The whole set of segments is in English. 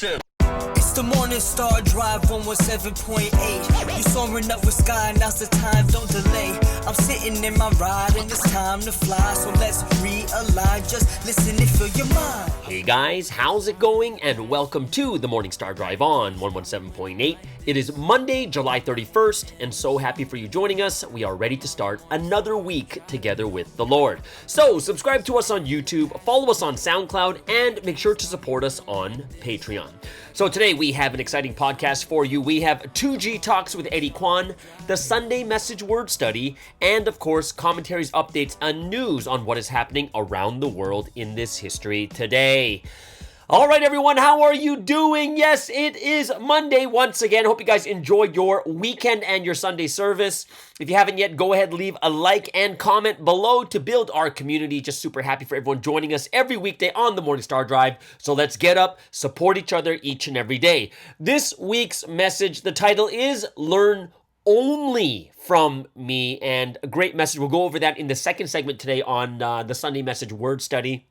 It's the Morning Star Drive 117.8. You soaring up with sky, now's the time, don't delay. I'm sitting in my ride and it's time to fly. So let's realign, just listen and fill your mind. Hey guys, how's it going? And welcome to the Morning Star Drive on 117.8. It is Monday, July 31st, and so happy for you joining us. We are ready to start another week together with the Lord. So subscribe to us on YouTube, follow us on SoundCloud, and make sure to support us on Patreon. So today we have an exciting podcast for you. We have 2G Talks with Eddie Kweon, the Sunday Message Word Study, and of course, commentaries, updates, and news on what is happening around the world in this history today. All right, everyone, how are you doing? Yes, it is Monday once again. Hope you guys enjoyed your weekend and your Sunday service. If you haven't yet, go ahead, leave a like and comment below to build our community. Just super happy for everyone joining us every weekday on the Morning Star Drive. So let's get up, support each other each and every day. This week's message, the title is Learn Only from Me, and a great message. We'll go over that in the second segment today on the Sunday Message Word Study.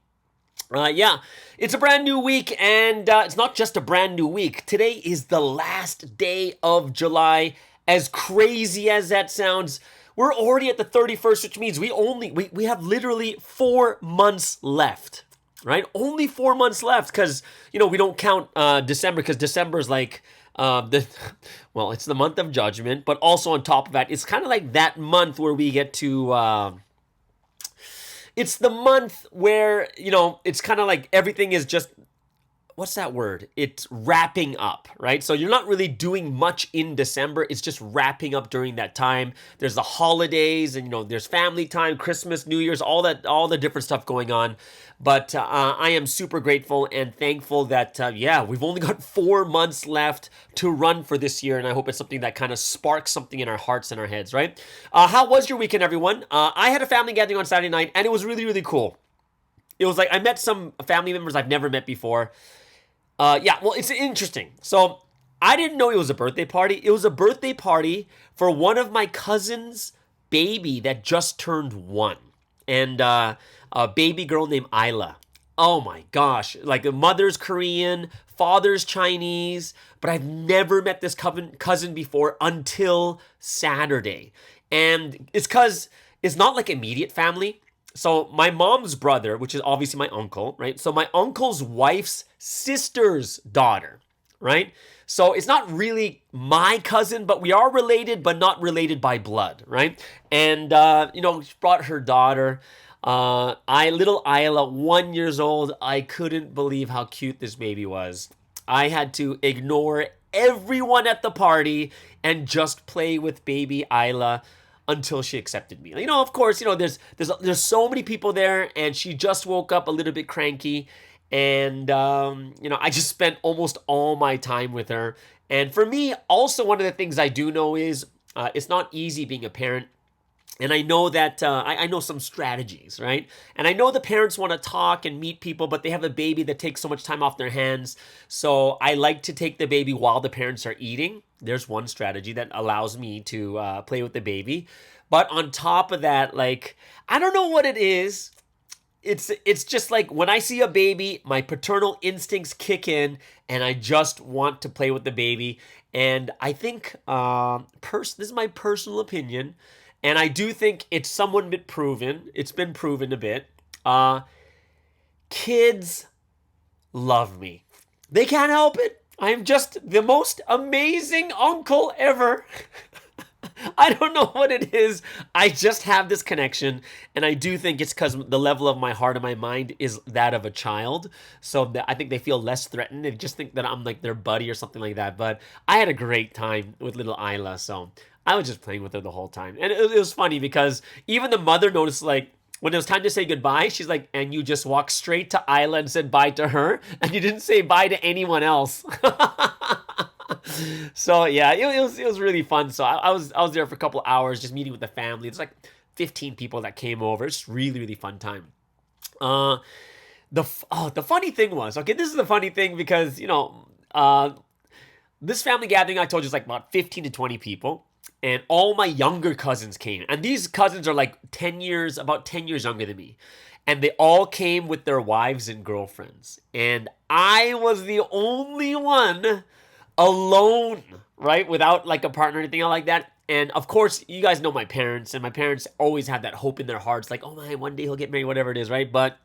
It's a brand new week, and it's not just a brand new week. Today is the last day of July. As crazy as that sounds, we're already at the 31st, which means we have literally 4 months left, right? Only 4 months left, because, we don't count December, because December is like, it's the month of judgment, but also on top of that, it's kind of like that month where we get to... It's the month where, it's kind of like everything is just, what's that word? It's wrapping up, right? So you're not really doing much in December. It's just wrapping up during that time. There's the holidays and, there's family time, Christmas, New Year's, all the different stuff going on. But I am super grateful and thankful that, we've only got 4 months left to run for this year. And I hope it's something that kind of sparks something in our hearts and our heads, right? How was your weekend, everyone? I had a family gathering on Saturday night, and it was really, really cool. It was like I met some family members I've never met before. It's interesting. So I didn't know it was a birthday party. It was a birthday party for one of my cousin's baby that just turned 1. And a baby girl named Isla. Oh my gosh. Like the mother's Korean, father's Chinese, but I've never met this cousin before until Saturday. And it's because it's not like immediate family. So my mom's brother, which is obviously my uncle, right? So my uncle's wife's sister's daughter, right? So it's not really my cousin, but we are related, but not related by blood, right? And, she brought her daughter, little Isla, 1 year old. I couldn't believe how cute this baby was. I had to ignore everyone at the party and just play with baby Isla until she accepted me. Of course, there's so many people there, and she just woke up a little bit cranky, and I just spent almost all my time with her. And for me, also one of the things I do know is it's not easy being a parent. And I know that I know some strategies, right? And I know the parents want to talk and meet people, but they have a baby that takes so much time off their hands. So I like to take the baby while the parents are eating. There's one strategy that allows me to play with the baby. But on top of that, I don't know what it is. It's just like when I see a baby, my paternal instincts kick in, and I just want to play with the baby. And I think this is my personal opinion. And I do think it's somewhat been proven. It's been proven a bit. Kids love me. They can't help it. I am just the most amazing uncle ever. I don't know what it is. I just have this connection. And I do think it's because the level of my heart and my mind is that of a child. So I think they feel less threatened. They just think that I'm like their buddy or something like that. But I had a great time with little Isla. So I was just playing with her the whole time. And it was funny because even the mother noticed, when it was time to say goodbye, she's like, and you just walked straight to Isla and said bye to her, and you didn't say bye to anyone else. So yeah, it was really fun. So I was there for a couple hours just meeting with the family. It's like 15 people that came over. It's really, really fun time. The funny thing was, this is the funny thing because, this family gathering I told you is like about 15 to 20 people. And all my younger cousins came. And these cousins are like about 10 years younger than me. and they all came with their wives and girlfriends. And I was the only one alone, right? Without like a partner or anything like that. And of course, you guys know my parents, and my parents always have that hope in their hearts, like, oh man, one day he'll get married, whatever it is, right? But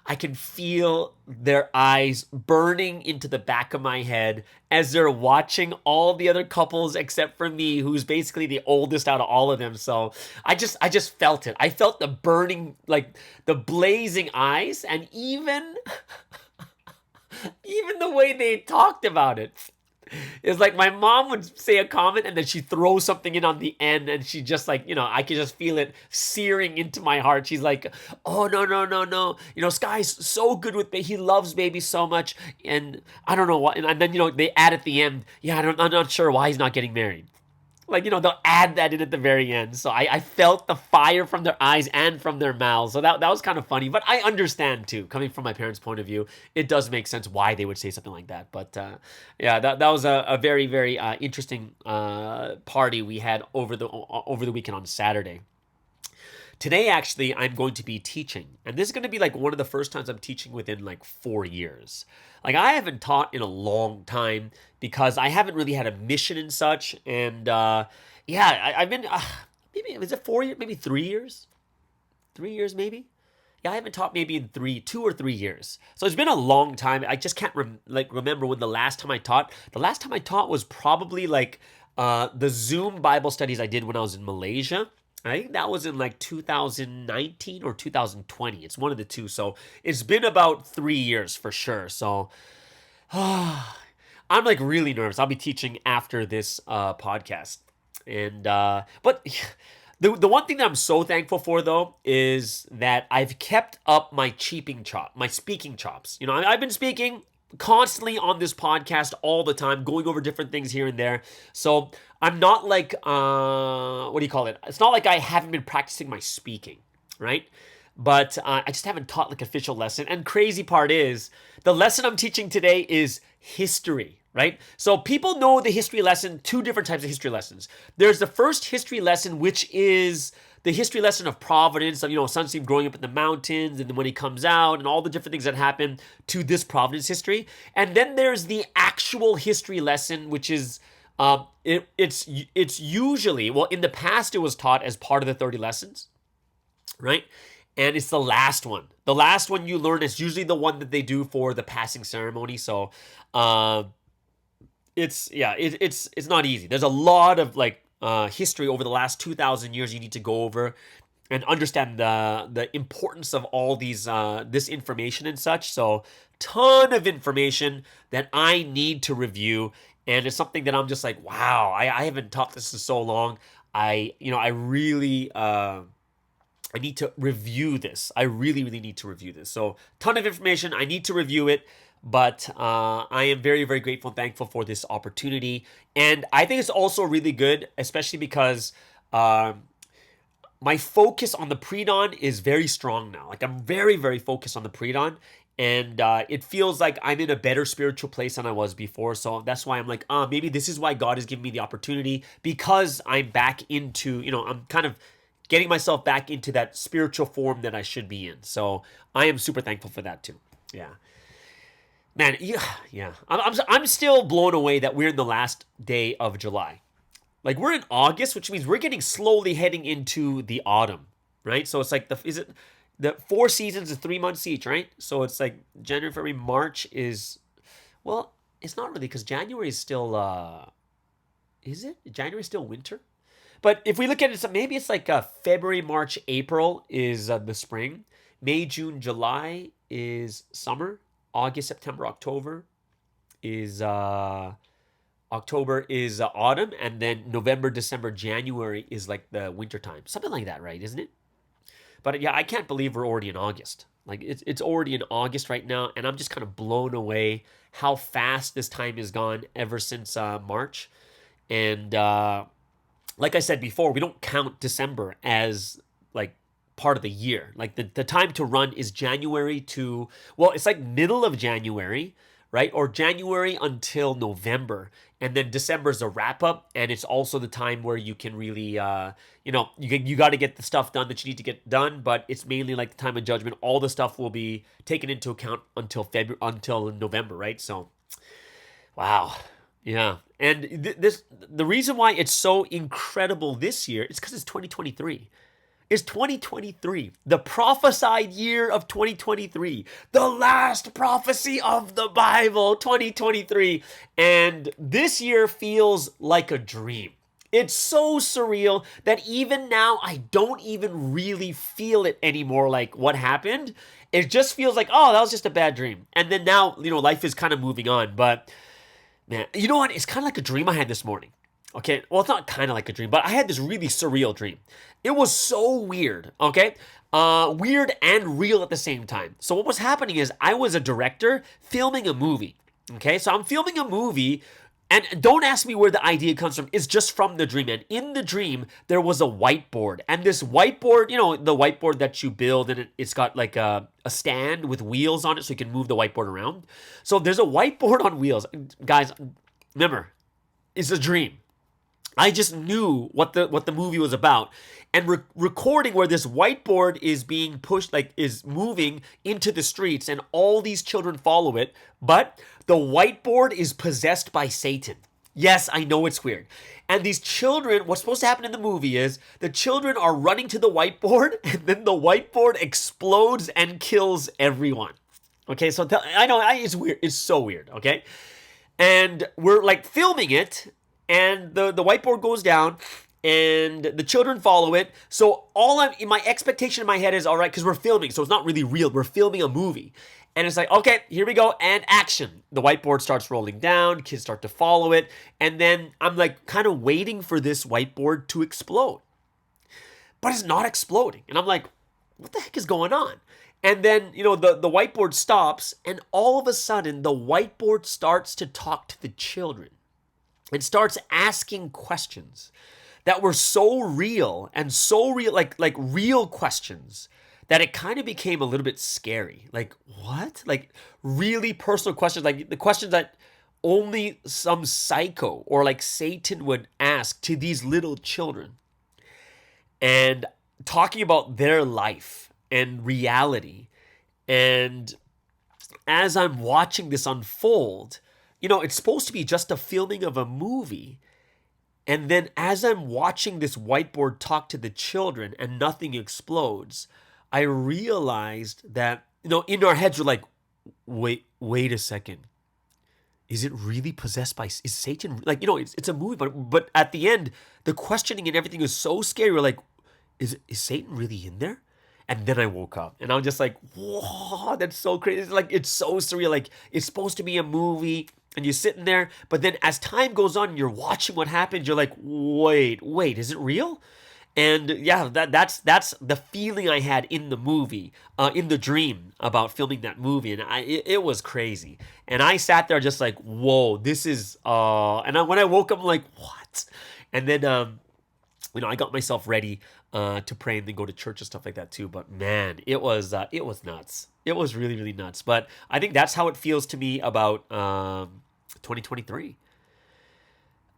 I can feel their eyes burning into the back of my head as they're watching all the other couples except for me, who's basically the oldest out of all of them. So I just felt it. I felt the burning, like the blazing eyes, and even the way they talked about it. It's like my mom would say a comment and then she throws something in on the end, and she just like, I can just feel it searing into my heart. She's like, oh, no, no, no, no. Sky's so good with baby. He loves baby so much. And I don't know what. And then, they add at the end, yeah, I'm not sure why he's not getting married. Like, they'll add that in at the very end. So I felt the fire from their eyes and from their mouths. So that was kind of funny. But I understand, too. Coming from my parents' point of view, it does make sense why they would say something like that. But, yeah, that was a very, very interesting party we had over the weekend on Saturday. Today, actually, I'm going to be teaching. And this is going to be like one of the first times I'm teaching within like 4 years. Like, I haven't taught in a long time because I haven't really had a mission and such. And I've been, maybe, is it 4 years? Maybe 3 years? 3 years, maybe? Yeah, I haven't taught maybe in 2 or 3 years. So it's been a long time. I just can't remember when the last time I taught. The last time I taught was probably like the Zoom Bible studies I did when I was in Malaysia. I think that was in like 2019 or 2020. It's one of the two. So it's been about 3 years for sure. So I'm like really nervous. I'll be teaching after this podcast. And but the one thing that I'm so thankful for though is that I've kept up my speaking chops. I've been speaking constantly on this podcast all the time, going over different things here and there. So I'm not like, what do you call it? It's not like I haven't been practicing my speaking, right? But I just haven't taught like official lesson. And crazy part is, the lesson I'm teaching today is history, right? So people know the history lesson, 2 different types of history lessons. There's the first history lesson, which is the history lesson of Providence, of, Sunseed growing up in the mountains, and then when he comes out, and all the different things that happen to this Providence history. And then there's the actual history lesson, which is, it's usually, well, in the past it was taught as part of the 30 lessons, right? And it's the last one. The last one you learn is usually the one that they do for the passing ceremony. So, it's not easy. There's a lot of like, history over the last 2,000 years you need to go over and understand the importance of all these this information and such. So ton of information that I need to review, and it's something that I'm just like, wow, I haven't taught this in so long. I really I need to review this. I really need to review this. So ton of information. I need to review it. But I am very, very grateful and thankful for this opportunity. And I think it's also really good, especially because my focus on the pre-dawn is very strong now. Like, I'm very, very focused on the pre-dawn. And it feels like I'm in a better spiritual place than I was before. So that's why I'm like, maybe this is why God has given me the opportunity, because I'm back into, I'm kind of getting myself back into that spiritual form that I should be in. So I am super thankful for that too. Yeah. Man, yeah. I'm still blown away that we're in the last day of July. Like, we're in August, which means we're getting slowly heading into the autumn, right? So it's like the 4 seasons of 3 months each, right? So it's like January, February, March is, well, it's not really, because January is still, is it? January is still winter? But if we look at it, so maybe it's like February, March, April is the spring. May, June, July is summer. August, September, October is autumn, and then November, December, January is like the winter time. Something like that, right? Isn't it? But yeah, I can't believe we're already in August. Like, it's already in August right now, and I'm just kind of blown away how fast this time has gone ever since March. And like I said before, we don't count December as like part of the year. Like, the time to run is January to, well, it's like middle of January, right? Or January until November. And then December is a wrap up. And it's also the time where you can really, you got to get the stuff done that you need to get done. But it's mainly like the time of judgment. All the stuff will be taken into account until November, right? So, wow. Yeah. And the reason why it's so incredible this year is because it's 2023. Is 2023, the prophesied year of 2023, the last prophecy of the Bible, 2023. And this year feels like a dream. It's so surreal that even now I don't even really feel it anymore, like what happened. It just feels like, oh, that was just a bad dream. And then now, life is kind of moving on. But man, you know what? It's kind of like a dream I had this morning. Okay, well, it's not kind of like a dream, but I had this really surreal dream. It was so weird, okay? Weird and real at the same time. So what was happening is I was a director filming a movie, okay? So I'm filming a movie, and don't ask me where the idea comes from. It's just from the dream. And in the dream, there was a whiteboard. And this whiteboard, the whiteboard that you build, and it's got like a stand with wheels on it so you can move the whiteboard around. So there's a whiteboard on wheels. Guys, remember, it's a dream. I just knew what the movie was about, and recording where this whiteboard is being pushed, like is moving into the streets, and all these children follow it. But the whiteboard is possessed by Satan. Yes, I know it's weird. And these children, what's supposed to happen in the movie is the children are running to the whiteboard, and then the whiteboard explodes and kills everyone. Okay, so I know it's weird. It's so weird. Okay, and we're like filming it. And the whiteboard goes down, and the children follow it. So my expectation in my head is, all right, because we're filming, so it's not really real. We're filming a movie. And it's like, okay, here we go, and action. The whiteboard starts rolling down, kids start to follow it, and then I'm like kind of waiting for this whiteboard to explode. But it's not exploding. And I'm like, what the heck is going on? And then, the whiteboard stops, and all of a sudden, the whiteboard starts to talk to the children. And starts asking questions that were so real, like real questions, that it kind of became a little bit scary. Like, what? Like, really personal questions, like the questions that only some psycho or like Satan would ask to these little children. And talking about their life and reality. And as I'm watching this unfold, it's supposed to be just a filming of a movie. And then as I'm watching this whiteboard talk to the children and nothing explodes, I realized that, in our heads, we're like, wait a second. Is it really possessed by, is Satan, like, it's a movie, but at the end, the questioning and everything is so scary. We're like, is Satan really in there? And then I woke up, and I'm just like, whoa, that's so crazy. It's so surreal. Like, it's supposed to be a movie, and you're sitting there, but then as time goes on, you're watching what happens. You're like, wait, is it real? And yeah, that's the feeling I had in the movie, in the dream about filming that movie, and it was crazy. And I sat there just like, whoa, this is. When I woke up, I'm like, what? And then I got myself ready to pray and then go to church and stuff like that too. But man, it was nuts. It was really, really nuts. But I think that's how it feels to me about 2023.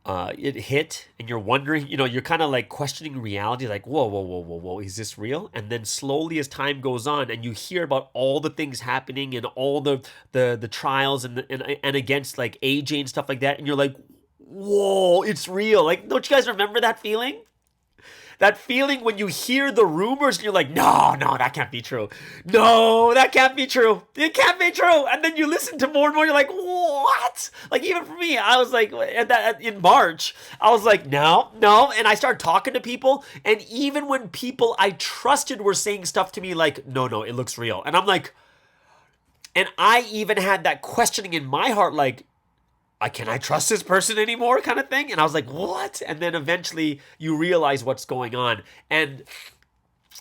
It hit, and you're wondering, you're kind of like questioning reality, like, whoa, is this real? And then slowly as time goes on, and you hear about all the things happening and all the trials and against like AJ and stuff like that, and you're like, whoa, it's real. Like, don't you guys remember that feeling? That feeling when you hear the rumors and you're like, no, that can't be true. No, that can't be true. It can't be true. And then you listen to more and more, you're like, what? Like, even for me, I was like, in March, I was like, no. And I started talking to people. And even when people I trusted were saying stuff to me like, no, it looks real. And I'm like, and I even had that questioning in my heart, like, can I trust this person anymore, kind of thing? And I was like, what? And then eventually you realize what's going on. And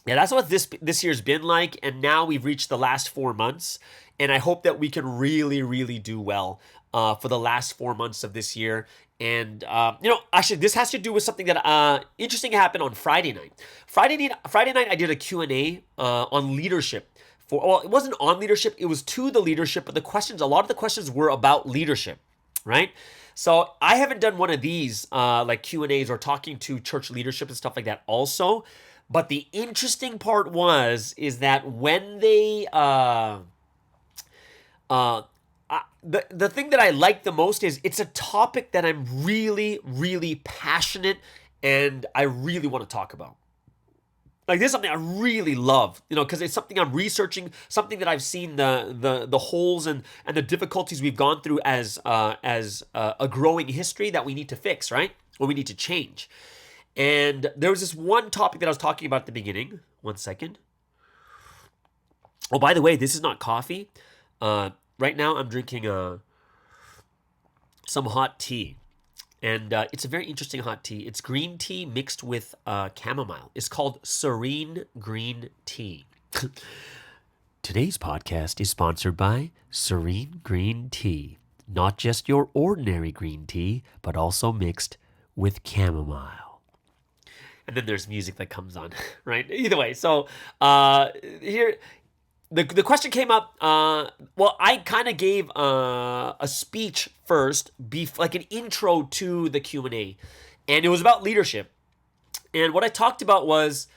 yeah, that's what this year's been like. And now we've reached the last 4 months. And I hope that we can really, really do well for the last 4 months of this year. And, actually, this has to do with something that interesting happened on Friday night. Friday night, I did a Q&A on leadership well, it wasn't on leadership, it was to the leadership, but a lot of the questions were about leadership, right? So I haven't done one of these like Q&As or talking to church leadership and stuff like that also. But the interesting part is that when they, the thing that I like the most is it's a topic that I'm really, really passionate and I really want to talk about. Like, this is something I really love, because it's something I'm researching, something that I've seen the holes and the difficulties we've gone through as a growing history that we need to fix, right? Or we need to change. And there was this one topic that I was talking about at the beginning. One second. Oh, by the way, this is not coffee. Right now I'm drinking some hot tea. And it's a very interesting hot tea. It's green tea mixed with chamomile. It's called Serene Green Tea. Today's podcast is sponsored by Serene Green Tea. Not just your ordinary green tea, but also mixed with chamomile. And then there's music that comes on, right? Either way, so here... The question came up, well, I kind of gave a speech first, like an intro to the Q&A, and it was about leadership. And what I talked about was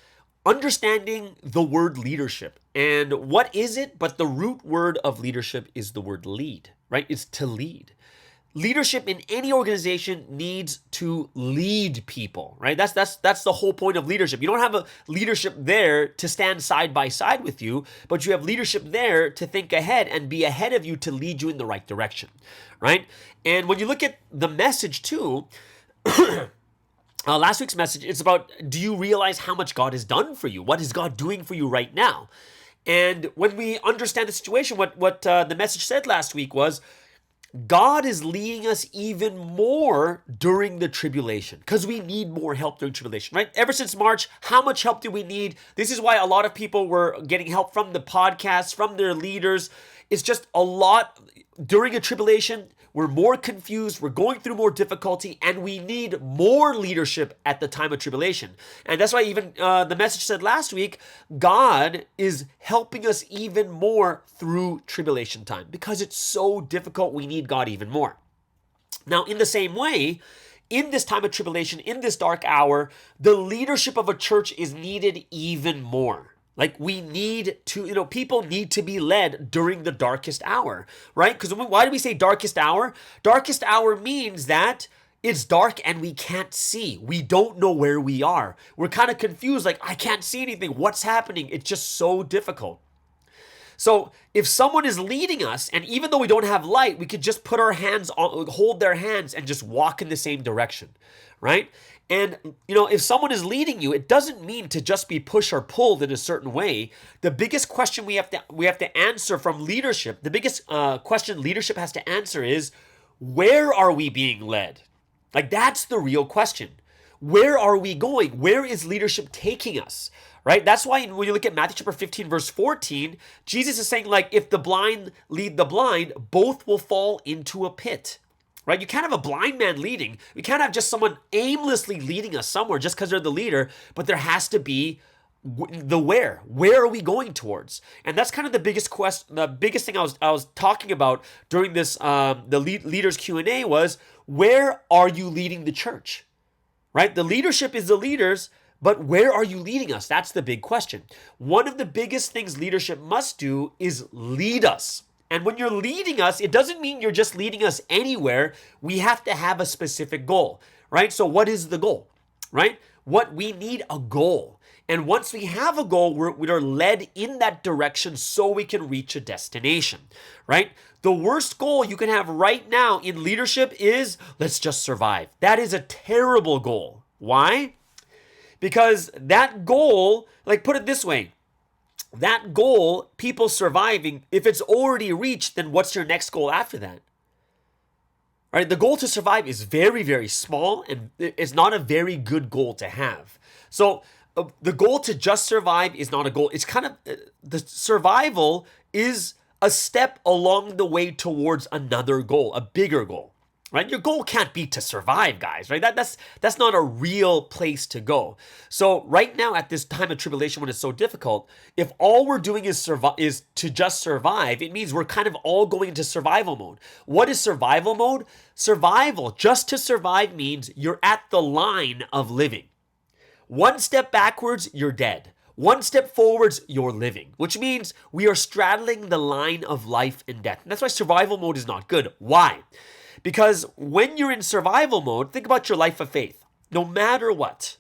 understanding the word leadership. And what is it? But the root word of leadership is the word lead, right? It's to lead. Leadership in any organization needs to lead people, right? That's the whole point of leadership. You don't have a leadership there to stand side by side with you, but you have leadership there to think ahead and be ahead of you to lead you in the right direction, right? And when you look at the message too, last week's message, it's about, do you realize how much God has done for you? What is God doing for you right now? And when we understand the situation, what the message said last week was, God is leading us even more during the tribulation because we need more help during tribulation, right? Ever since March, how much help do we need? This is why a lot of people were getting help from the podcasts, from their leaders. It's just a lot during a tribulation. We're more confused, we're going through more difficulty, and we need more leadership at the time of tribulation. And that's why even the message said last week, God is helping us even more through tribulation time. Because it's so difficult, we need God even more. Now, in the same way, in this time of tribulation, in this dark hour, the leadership of a church is needed even more. Like, we need to, people need to be led during the darkest hour, right? Because why do we say darkest hour? Darkest hour means that it's dark and we can't see. We don't know where we are. We're kind of confused, like, I can't see anything. What's happening? It's just so difficult. So if someone is leading us, and even though we don't have light, we could just put our hands on, hold their hands and just walk in the same direction, right? And, if someone is leading you, it doesn't mean to just be pushed or pulled in a certain way. The biggest question we have to answer from leadership, the biggest question leadership has to answer is, where are we being led? Like, that's the real question. Where are we going? Where is leadership taking us? Right? That's why when you look at Matthew chapter 15, verse 14, Jesus is saying, like, if the blind lead the blind, both will fall into a pit. Right? You can't have a blind man leading. We can't have just someone aimlessly leading us somewhere just because they're the leader, but there has to be the where. Where are we going towards? And that's kind of the biggest question. The biggest thing I was talking about during this the leaders Q&A was, where are you leading the church? Right? The leadership is the leaders, but where are you leading us? That's the big question. One of the biggest things leadership must do is lead us. And when you're leading us, it doesn't mean you're just leading us anywhere. We have to have a specific goal, right? So what is the goal, right? We need a goal. And once we have a goal, we are led in that direction so we can reach a destination, right? The worst goal you can have right now in leadership is, let's just survive. That is a terrible goal. Why? Because that goal, like, put it this way, that goal, people surviving, if it's already reached, then what's your next goal after that? Right? The goal to survive is very, very small, and it's not a very good goal to have. So the goal to just survive is not a goal. It's kind of, the survival is a step along the way towards another goal, a bigger goal. right? Your goal can't be to survive, guys, right? That's not a real place to go. So right now at this time of tribulation when it's so difficult, if all we're doing is to just survive, it means we're kind of all going into survival mode. What is survival mode? Survival, just to survive, means you're at the line of living. One step backwards, you're dead. One step forwards, you're living, which means we are straddling the line of life and death. And that's why survival mode is not good. Why? Because when you're in survival mode, think about your life of faith. No matter what,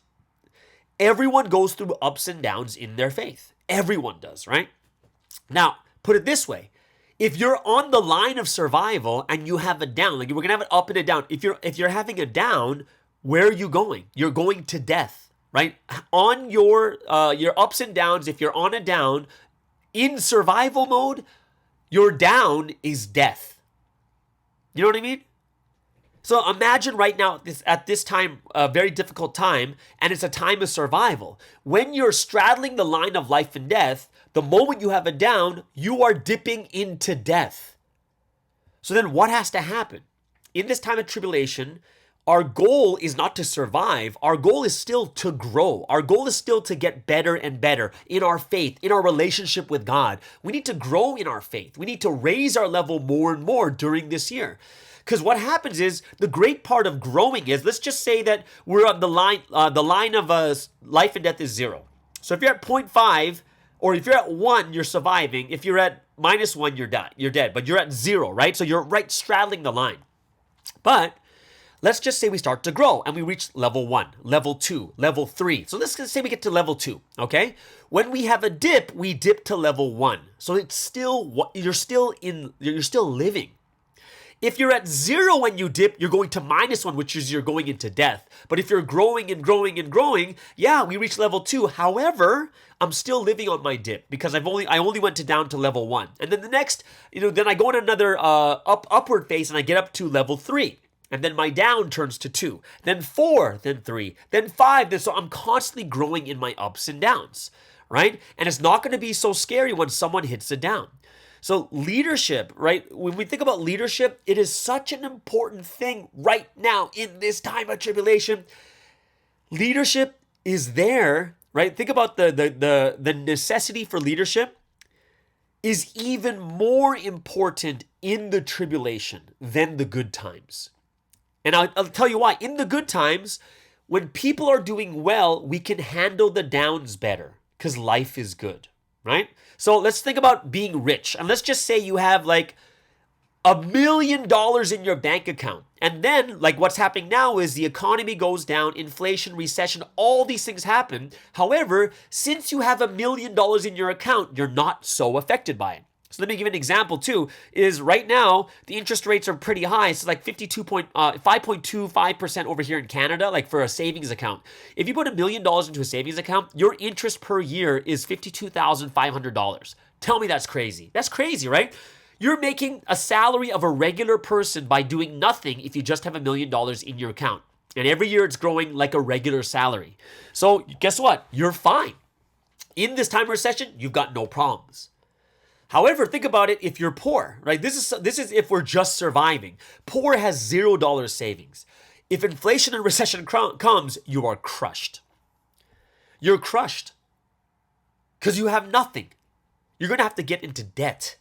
everyone goes through ups and downs in their faith. Everyone does, right? Now, put it this way. If you're on the line of survival and you have a down, like we're going to have an up and a down. If you're having a down, where are you going? You're going to death. Right? On your ups and downs, if you're on a down, in survival mode, your down is death. You know what I mean? So imagine right now, at this time, a very difficult time, and it's a time of survival. When you're straddling the line of life and death, the moment you have a down, you are dipping into death. So then what has to happen? In this time of tribulation, our goal is not to survive. Our goal is still to grow. Our goal is still to get better and better in our faith, in our relationship with God. We need to grow in our faith. We need to raise our level more and more during this year. Because what happens is, the great part of growing is, let's just say that we're on the line of life and death is 0. So if you're at 0.5, or if you're at 1, you're surviving. If you're at -1, you're dead. But you're at 0, right? So you're right straddling the line. But let's just say we start to grow and we reach level 1, level 2, level 3. So let's say we get to level 2, okay? When we have a dip, we dip to level 1. So it's still, you're still living. If you're at 0 when you dip, you're going to -1, which is you're going into death. But if you're growing and growing and growing, yeah, we reach level 2. However, I'm still living on my dip because I only went down to level 1. And then the next, then I go in another upward phase and I get up to level 3. And then my down turns to 2, then 4, then 3, then 5. So I'm constantly growing in my ups and downs, right? And it's not going to be so scary when someone hits a down. So leadership, right? When we think about leadership, it is such an important thing right now in this time of tribulation. Leadership is there, right? Think about the necessity for leadership is even more important in the tribulation than the good times. And I'll tell you why. In the good times, when people are doing well, we can handle the downs better because life is good, right? So let's think about being rich. And let's just say you have like $1 million in your bank account. And then like what's happening now is the economy goes down, inflation, recession, all these things happen. However, since you have $1 million in your account, you're not so affected by it. So let me give an example too, is right now, the interest rates are pretty high. So like 5.25% over here in Canada, like for a savings account. If you put $1 million into a savings account, your interest per year is $52,500. Tell me that's crazy. That's crazy, right? You're making a salary of a regular person by doing nothing if you just have $1 million in your account. And every year it's growing like a regular salary. So guess what? You're fine. In this time of recession, you've got no problems. However, think about it if you're poor, right? This is if we're just surviving. Poor has $0 savings. If inflation and recession comes, you are crushed. You're crushed because you have nothing. You're going to have to get into debt.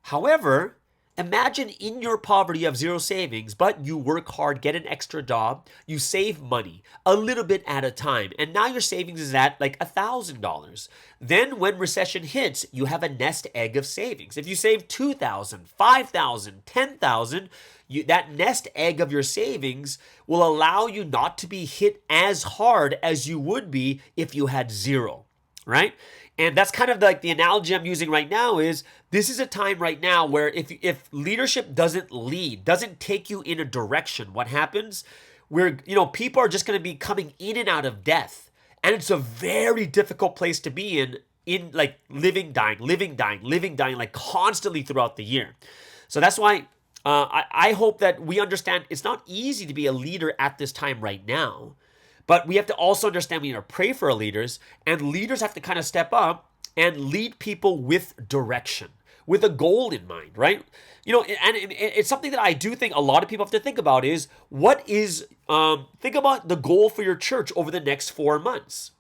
However, imagine in your poverty you have 0 savings, but you work hard, get an extra job, you save money a little bit at a time, and now your savings is at like $1,000. Then when recession hits, you have a nest egg of savings. If you save $2,000, $5,000, $10,000, that nest egg of your savings will allow you not to be hit as hard as you would be if you had 0, right? And that's kind of like the analogy I'm using right now is this is a time right now where if leadership doesn't lead, doesn't take you in a direction, what happens? Where, people are just going to be coming in and out of death. And it's a very difficult place to be in like living, dying, like constantly throughout the year. So that's why I hope that we understand it's not easy to be a leader at this time right now. But we have to also understand we need to pray for our leaders, and leaders have to kind of step up and lead people with direction. with a goal in mind, right? And it's something that I do think a lot of people have to think about is think about the goal for your church over the next 4 months,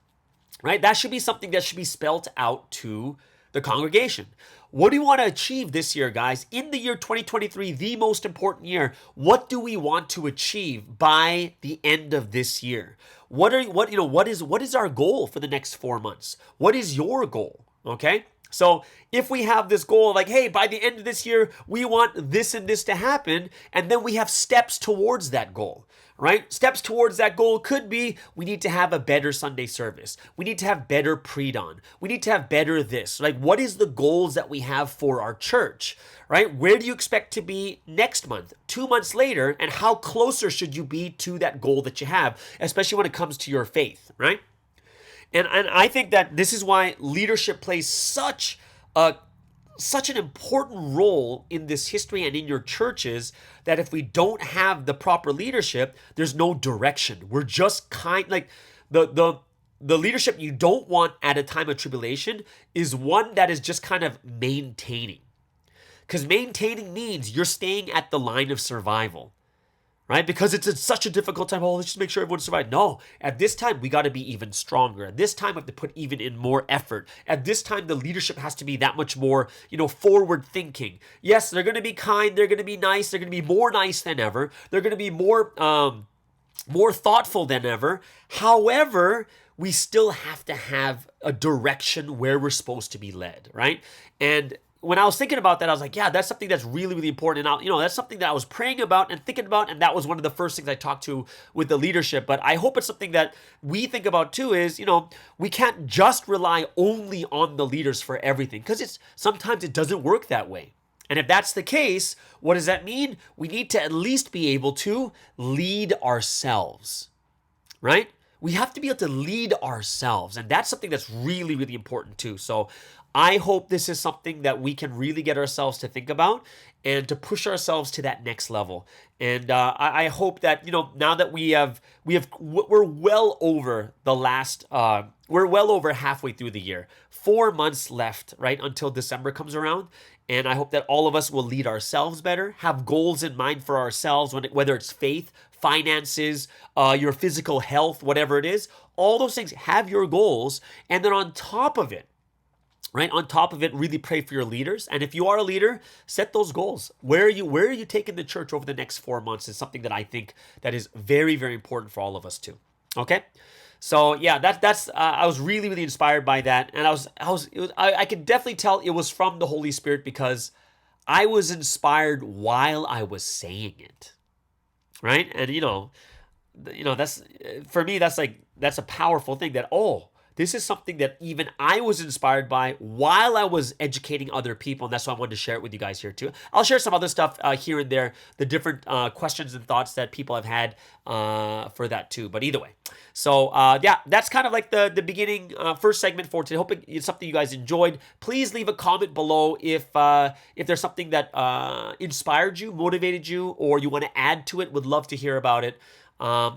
right? That should be something that should be spelled out to the congregation. What do we want to achieve this year, guys? In the year 2023, the most important year, what do we want to achieve by the end of this year? What is our goal for the next 4 months? What is your goal? Okay? So if we have this goal like, hey, by the end of this year, we want this and this to happen, and then we have steps towards that goal, right? Steps towards that goal could be we need to have a better Sunday service. We need to have better pre-dawn. We need to have better this. Like, what is the goals that we have for our church, right? Where do you expect to be next month, 2 months later, and how closer should you be to that goal that you have, especially when it comes to your faith, right? And I think that this is why leadership plays such an important role in this history and in your churches, that if we don't have the proper leadership, there's no direction. We're just like the leadership you don't want at a time of tribulation is one that is just kind of maintaining. Because maintaining means you're staying at the line of survival. Right? Because it's such a difficult time. Oh, let's just make sure everyone survives. No, at this time, we got to be even stronger. At this time, we have to put even in more effort. At this time, the leadership has to be that much more, forward thinking. Yes, they're going to be kind. They're going to be nice. They're going to be more nice than ever. They're going to be more thoughtful than ever. However, we still have to have a direction where we're supposed to be led, right? And when I was thinking about that, I was like, yeah, that's something that's really, really important. And that's something that I was praying about and thinking about. And that was one of the first things I talked to with the leadership. But I hope it's something that we think about too is, we can't just rely only on the leaders for everything, because sometimes it doesn't work that way. And if that's the case, what does that mean? We need to at least be able to lead ourselves, right? We have to be able to lead ourselves. And that's something that's really, really important too. So I hope this is something that we can really get ourselves to think about and to push ourselves to that next level. And I hope that, now that we're well over we're well over halfway through the year, 4 months left, right, until December comes around. And I hope that all of us will lead ourselves better, have goals in mind for ourselves, whether it's faith, finances, your physical health, whatever it is, all those things, have your goals. And then on top of it, really pray for your leaders. And if you are a leader, set those goals. Where are you taking the church over the next 4 months is something that I think that is very, very important for all of us too. Okay? So yeah, that's I was really, really inspired by that. And I could definitely tell it was from the Holy Spirit, because I was inspired while I was saying it. Right? And that's, for me, that's a powerful thing that, this is something that even I was inspired by while I was educating other people, and that's why I wanted to share it with you guys here too. I'll share some other stuff here and there, the different questions and thoughts that people have had for that too. But either way, so that's kind of like the beginning first segment for today. Hope it's something you guys enjoyed. Please leave a comment below if there's something that inspired you, motivated you, or you want to add to it. Would love to hear about it.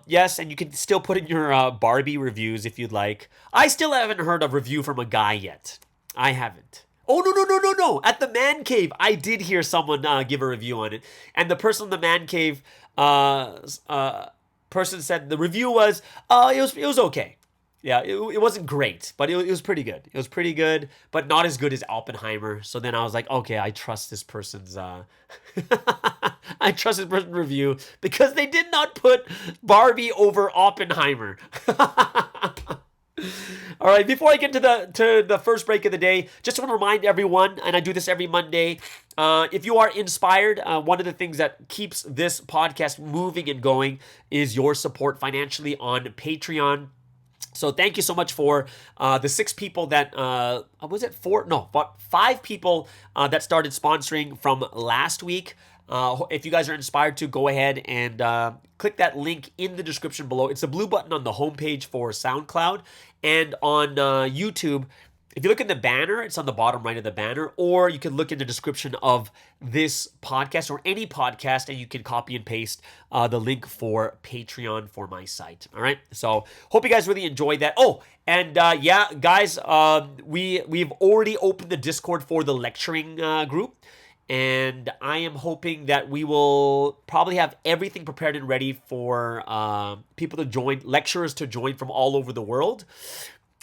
Yes, and you can still put in your Barbie reviews if you'd like. I still haven't heard a review from a guy yet. I haven't. Oh, no. At the Man Cave, I did hear someone give a review on it. And the person in the Man Cave person said the review was, it was okay. Yeah, it wasn't great, but it was pretty good. It was pretty good, but not as good as Oppenheimer. So then I was like, okay, I trust this person's review, because they did not put Barbie over Oppenheimer. All right, before I get to the first break of the day, just want to remind everyone, and I do this every Monday, if you are inspired, one of the things that keeps this podcast moving and going is your support financially on Patreon. So thank you so much for the 6 people that, was it 4? No, but 5 people that started sponsoring from last week. If you guys are inspired to, go ahead and click that link in the description below. It's a blue button on the homepage for SoundCloud, and on YouTube, If you look in the banner, it's on the bottom right of the banner, or you can look in the description of this podcast or any podcast, and you can copy and paste the link for Patreon for my site. All right. So hope you guys really enjoyed that. Oh, and yeah, guys, we've already opened the Discord for the lecturing group. And I am hoping that we will probably have everything prepared and ready for people to join, lecturers to join from all over the world.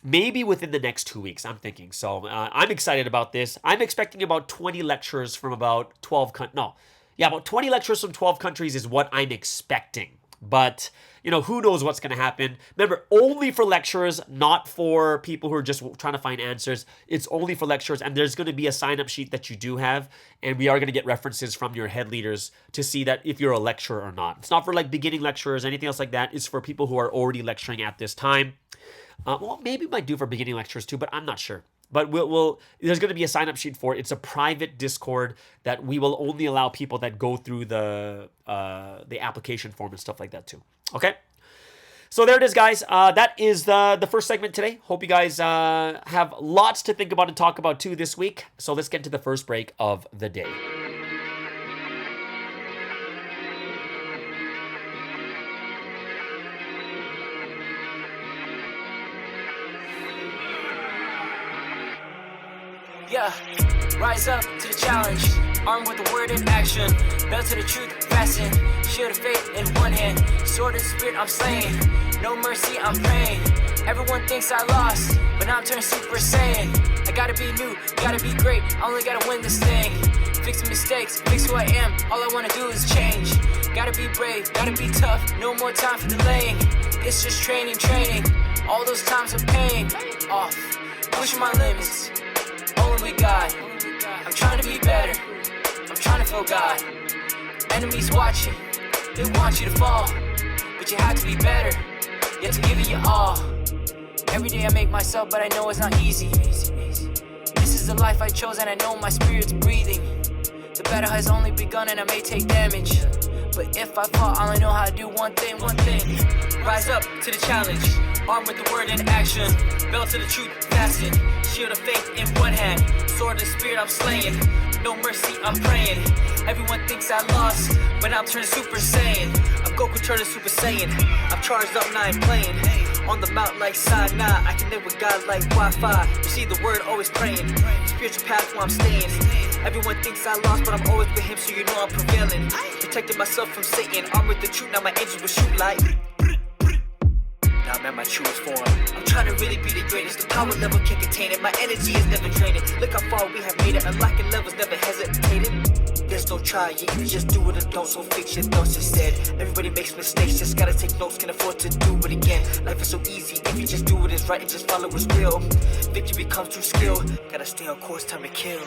Maybe within the next 2 weeks, I'm thinking. So I'm excited about this. I'm expecting about 20 lecturers from about 12 about 20 lecturers from 12 countries is what I'm expecting. But, who knows what's going to happen. Remember, only for lecturers, not for people who are just trying to find answers. It's only for lecturers, and there's going to be a sign-up sheet that you do have, and we are going to get references from your head leaders to see that if you're a lecturer or not. It's not for beginning lecturers, anything else like that. It's for people who are already lecturing at this time. Well, maybe we might do for beginning lecturers too, but I'm not sure. But there's going to be a sign-up sheet for it. It's a private Discord that we will only allow people that go through the application form and stuff like that too. Okay? So there it is, guys. That is the first segment today. Hope you guys have lots to think about and talk about too this week. So let's get to the first break of the day. Yeah, rise up to the challenge, armed with the word in action, belt to the truth, fasten, shield of faith in one hand, sword of the spirit I'm slaying, no mercy I'm praying, everyone thinks I lost, but now I'm turning Super Saiyan, I gotta be new, gotta be great, I only gotta win this thing, fixing mistakes, fix who I am, all I wanna do is change, gotta be brave, gotta be tough, no more time for delaying, it's just training, all those times of pain, off, pushing my limits, only with God, I'm trying to be better, I'm trying to feel God, enemies watching, they want you to fall, but you have to be better, you have to give it your all, every day I make myself, but I know it's not easy, this is the life I chose and I know my spirit's breathing, the battle has only begun and I may take damage, but if I fall, all I know how to do one thing, rise up to the challenge, armed with the word in action, belt to the truth, fasten, shield of faith in one hand, sword of the spirit I'm slaying, no mercy I'm praying, everyone thinks I lost, but I'm turning Super Saiyan, I'm Goku turning Super Saiyan, I'm charged up, now I'm playing, on the mount like Sinai, I can live with God like Wi-Fi, receive the word, always praying, spiritual path where I'm staying, everyone thinks I lost, but I'm always with him, so you know I'm prevailing, protecting myself from Satan, armed with the truth, now my angels will shoot like, now I'm at my truest form, I'm trying to really be the greatest, the power level can't contain it, my energy is never draining, look how far we have made it, unlocking levels never hesitated, there's no try, you can just do it or don't, so fix your thoughts instead, everybody makes mistakes, just gotta take notes, can afford to do it again, life is so easy, if you just do what is right and just follow what's real, victory comes through skill, gotta stay on course, time to kill.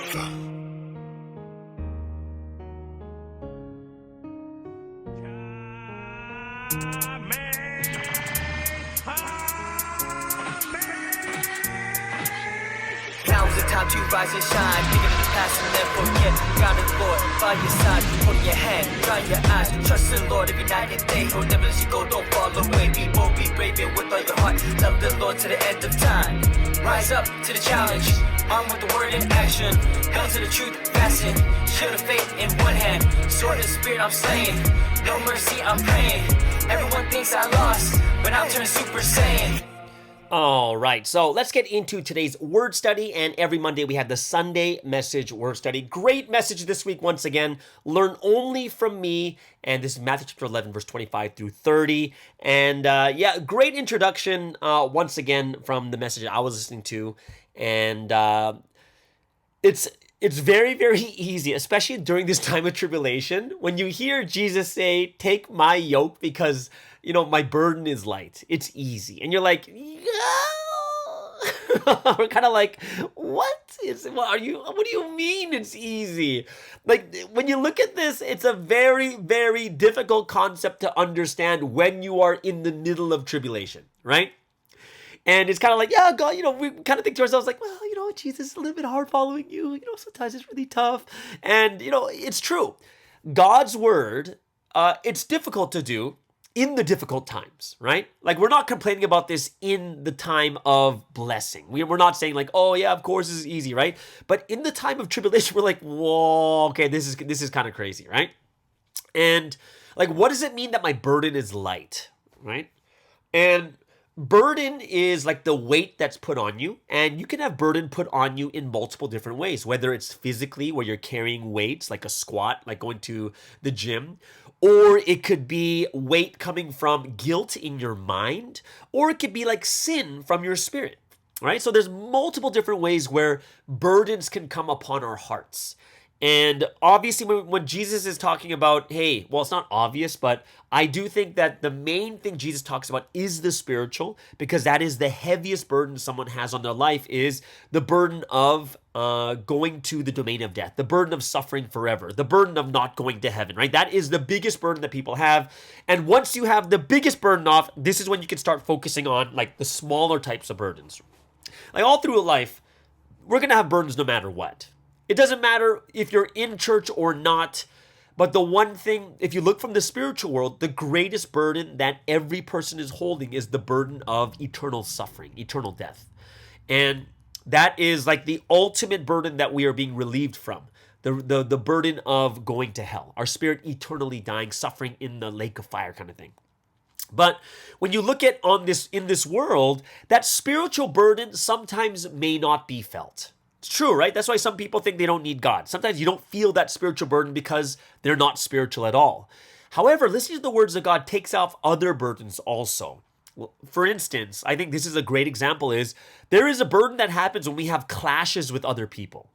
Time to rise and shine, thinking of the past and never forget. God is Lord, by your side, holding your hand, dry your eyes, trust in the Lord every night and day. He'll never let you go, don't fall away. Be bold, be brave, and with all your heart, love the Lord to the end of time. Rise up to the challenge, armed with the word in action, held to the truth, fasten, shield of faith in one hand, sword of the spirit I'm slaying, no mercy I'm praying. Everyone thinks I lost, but I'm turning Super Saiyan. All right, so let's get into today's word study, and every Monday we have the Sunday message word study. Great message this week once again. Learn only from me, and this is Matthew chapter 11, verse 25 through 30. And yeah, great introduction once again from the message I was listening to, and it's very, very easy, especially during this time of tribulation, when you hear Jesus say, "Take my yoke because, my burden is light." It's easy. And you're like, yeah. We're kind of like, what do you mean it's easy? Like, when you look at this, it's a very, very difficult concept to understand when you are in the middle of tribulation, right? And it's kind of like, yeah, God, we kind of think to ourselves like, well, Jesus is a little bit hard following you. Sometimes it's really tough. And, it's true. God's word, it's difficult to do. in the difficult times, right? Like we're not complaining about this in the time of blessing. We're not saying like, oh yeah, of course this is easy, right? But in the time of tribulation, we're like, whoa, okay, this is kind of crazy, right? And like, what does it mean that my burden is light, right? And burden is like the weight that's put on you, and you can have burden put on you in multiple different ways, whether it's physically where you're carrying weights like a squat, like going to the gym, or it could be weight coming from guilt in your mind, or it could be like sin from your spirit, right? So there's multiple different ways where burdens can come upon our hearts. And obviously, when Jesus is talking about, hey, well, it's not obvious, but I do think that the main thing Jesus talks about is the spiritual, because that is the heaviest burden someone has on their life, is the burden of going to the domain of death, the burden of suffering forever, the burden of not going to heaven, right? That is the biggest burden that people have. And once you have the biggest burden off, this is when you can start focusing on like the smaller types of burdens. Like all through life, we're going to have burdens no matter what. It doesn't matter if you're in church or not, but the one thing, if you look from the spiritual world, the greatest burden that every person is holding is the burden of eternal suffering, eternal death. And that is like the ultimate burden that we are being relieved from, the burden of going to hell, our spirit eternally dying, suffering in the lake of fire kind of thing. But when you look at in this world, that spiritual burden sometimes may not be felt. It's true, right? That's why some people think they don't need God. Sometimes you don't feel that spiritual burden because they're not spiritual at all. However, listening to the words of God takes off other burdens also. For instance, I think this is a great example is there is a burden that happens when we have clashes with other people.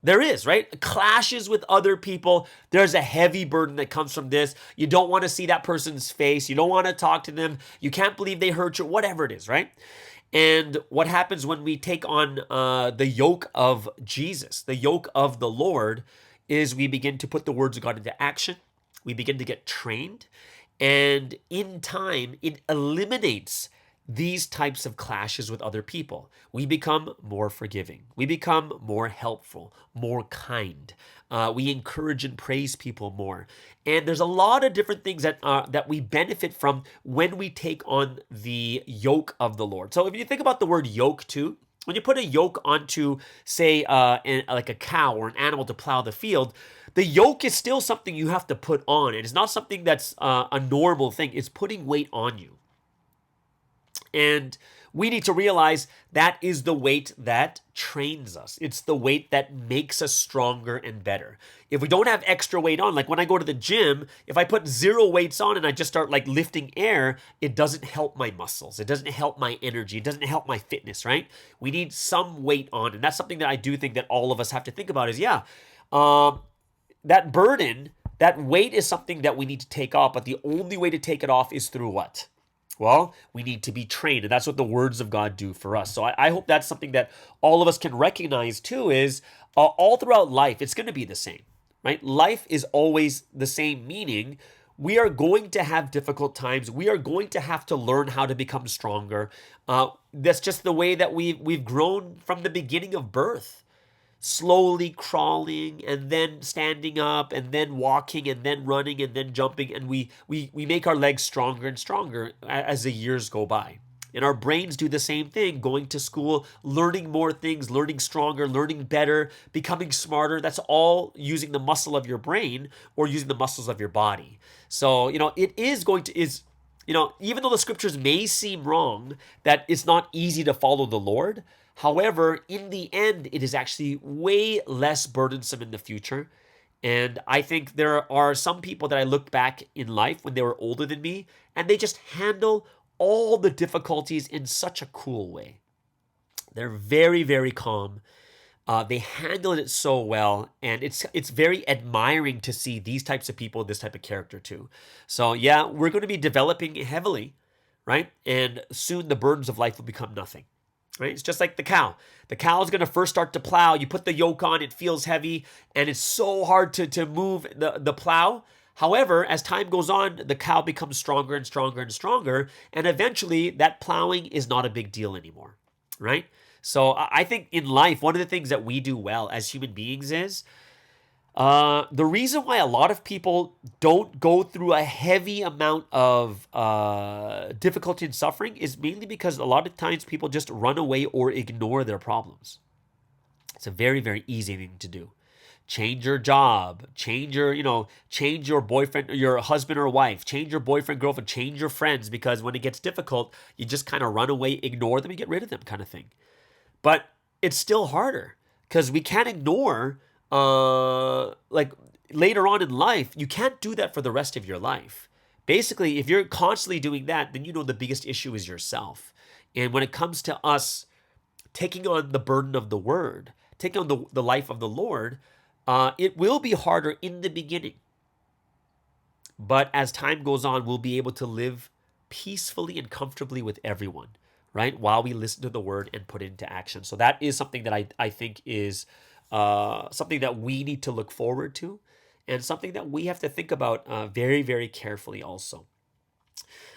There is, right? Clashes with other people. There's a heavy burden that comes from this. You don't want to see that person's face. You don't want to talk to them. You can't believe they hurt you, whatever it is, right? And what happens when we take on the yoke of Jesus, the yoke of the Lord, is we begin to put the words of God into action. We begin to get trained. And in time, it eliminates these types of clashes with other people. We become more forgiving. We become more helpful, more kind. We encourage and praise people more. And there's a lot of different things that we benefit from when we take on the yoke of the Lord. So if you think about the word yoke too, when you put a yoke onto, say, like a cow or an animal to plow the field, the yoke is still something you have to put on. It is not something that's a normal thing. It's putting weight on you. And we need to realize that is the weight that trains us. It's the weight that makes us stronger and better. If we don't have extra weight on, like when I go to the gym, if I put zero weights on and I just start like lifting air, it doesn't help my muscles. It doesn't help my energy. It doesn't help my fitness, right? We need some weight on. And that's something that I do think that all of us have to think about is, that burden, that weight is something that we need to take off. But the only way to take it off is through what? Well, we need to be trained, and that's what the words of God do for us. So I hope that's something that all of us can recognize too is all throughout life, it's going to be the same, right? Life is always the same, meaning we are going to have difficult times. We are going to have to learn how to become stronger. That's just the way that we've grown from the beginning of birth. Slowly crawling and then standing up and then walking and then running and then jumping, and we make our legs stronger and stronger as the years go by. And our brains do the same thing, going to school, learning more things, learning stronger, learning better, becoming smarter. That's all using the muscle of your brain or using the muscles of your body. So, it is going to even though the scriptures may seem wrong, that it's not easy to follow the Lord. However, in the end, it is actually way less burdensome in the future. And I think there are some people that I look back in life when they were older than me, and they just handle all the difficulties in such a cool way. They're very, very calm. They handle it so well, and it's very admiring to see these types of people, this type of character too. So yeah, we're going to be developing heavily, right? And soon the burdens of life will become nothing. Right? It's just like the cow. The cow is going to first start to plow. You put the yoke on, it feels heavy, and it's so hard to move the plow. However, as time goes on, the cow becomes stronger and stronger and stronger, and eventually that plowing is not a big deal anymore, right? So I think in life, one of the things that we do well as human beings is The reason why a lot of people don't go through a heavy amount of difficulty and suffering is mainly because a lot of times people just run away or ignore their problems. It's a very, very easy thing to do. Change your job, change your boyfriend, your husband or wife, change your boyfriend, girlfriend, change your friends, because when it gets difficult, you just kind of run away, ignore them, and get rid of them kind of thing. But it's still harder because we can't ignore, like later on in life, you can't do that for the rest of your life. Basically, if you're constantly doing that, then the biggest issue is yourself. And when it comes to us taking on the burden of the word, taking on the life of the Lord, it will be harder in the beginning. But as time goes on, we'll be able to live peacefully and comfortably with everyone, right? While we listen to the word and put it into action. So that is something that I think is something that we need to look forward to, and something that we have to think about very, very carefully also.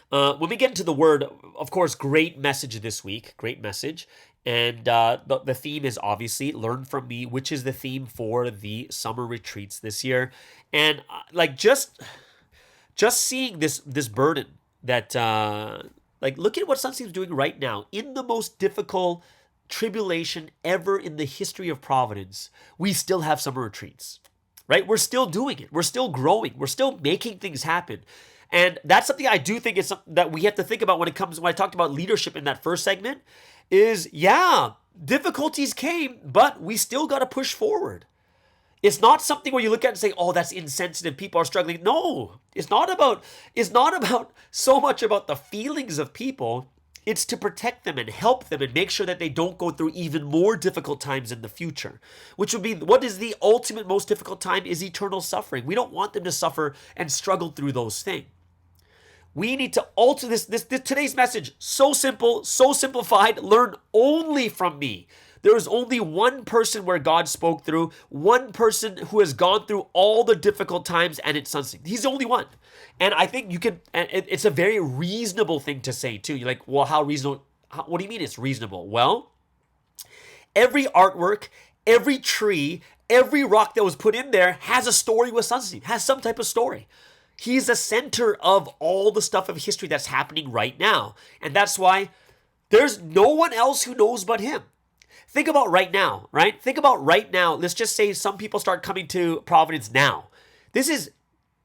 When we get into the word, of course, great message this week, great message. And the theme is obviously learn from me, which is the theme for the summer retreats this year. And just seeing this burden that look at what Sunseem's doing right now in the most difficult tribulation ever in the history of Providence. We still have summer retreats, right? We're still doing it. We're still growing. We're still making things happen. And that's something I do think is something that we have to think about when I talked about leadership in that first segment is, difficulties came, but we still got to push forward. It's not something where you look at it and say, oh, that's insensitive, people are struggling. No, it's not about so much about the feelings of people. It's to protect them and help them and make sure that they don't go through even more difficult times in the future, which would be, what is the ultimate most difficult time is eternal suffering. We don't want them to suffer and struggle through those things. We need to alter this today's message. So simple, so simplified. Learn only from me. There is only one person where God spoke through, one person who has gone through all the difficult times, and it's Sunseem. He's the only one. And I think you can, and it's a very reasonable thing to say too. You're like, well, how reasonable? What do you mean it's reasonable? Well, every artwork, every tree, every rock that was put in there has a story with Sunseem, has some type of story. He's the center of all the stuff of history that's happening right now. And that's why there's no one else who knows but him. Think about right now, right? Think about right now. Let's just say some people start coming to Providence now. This is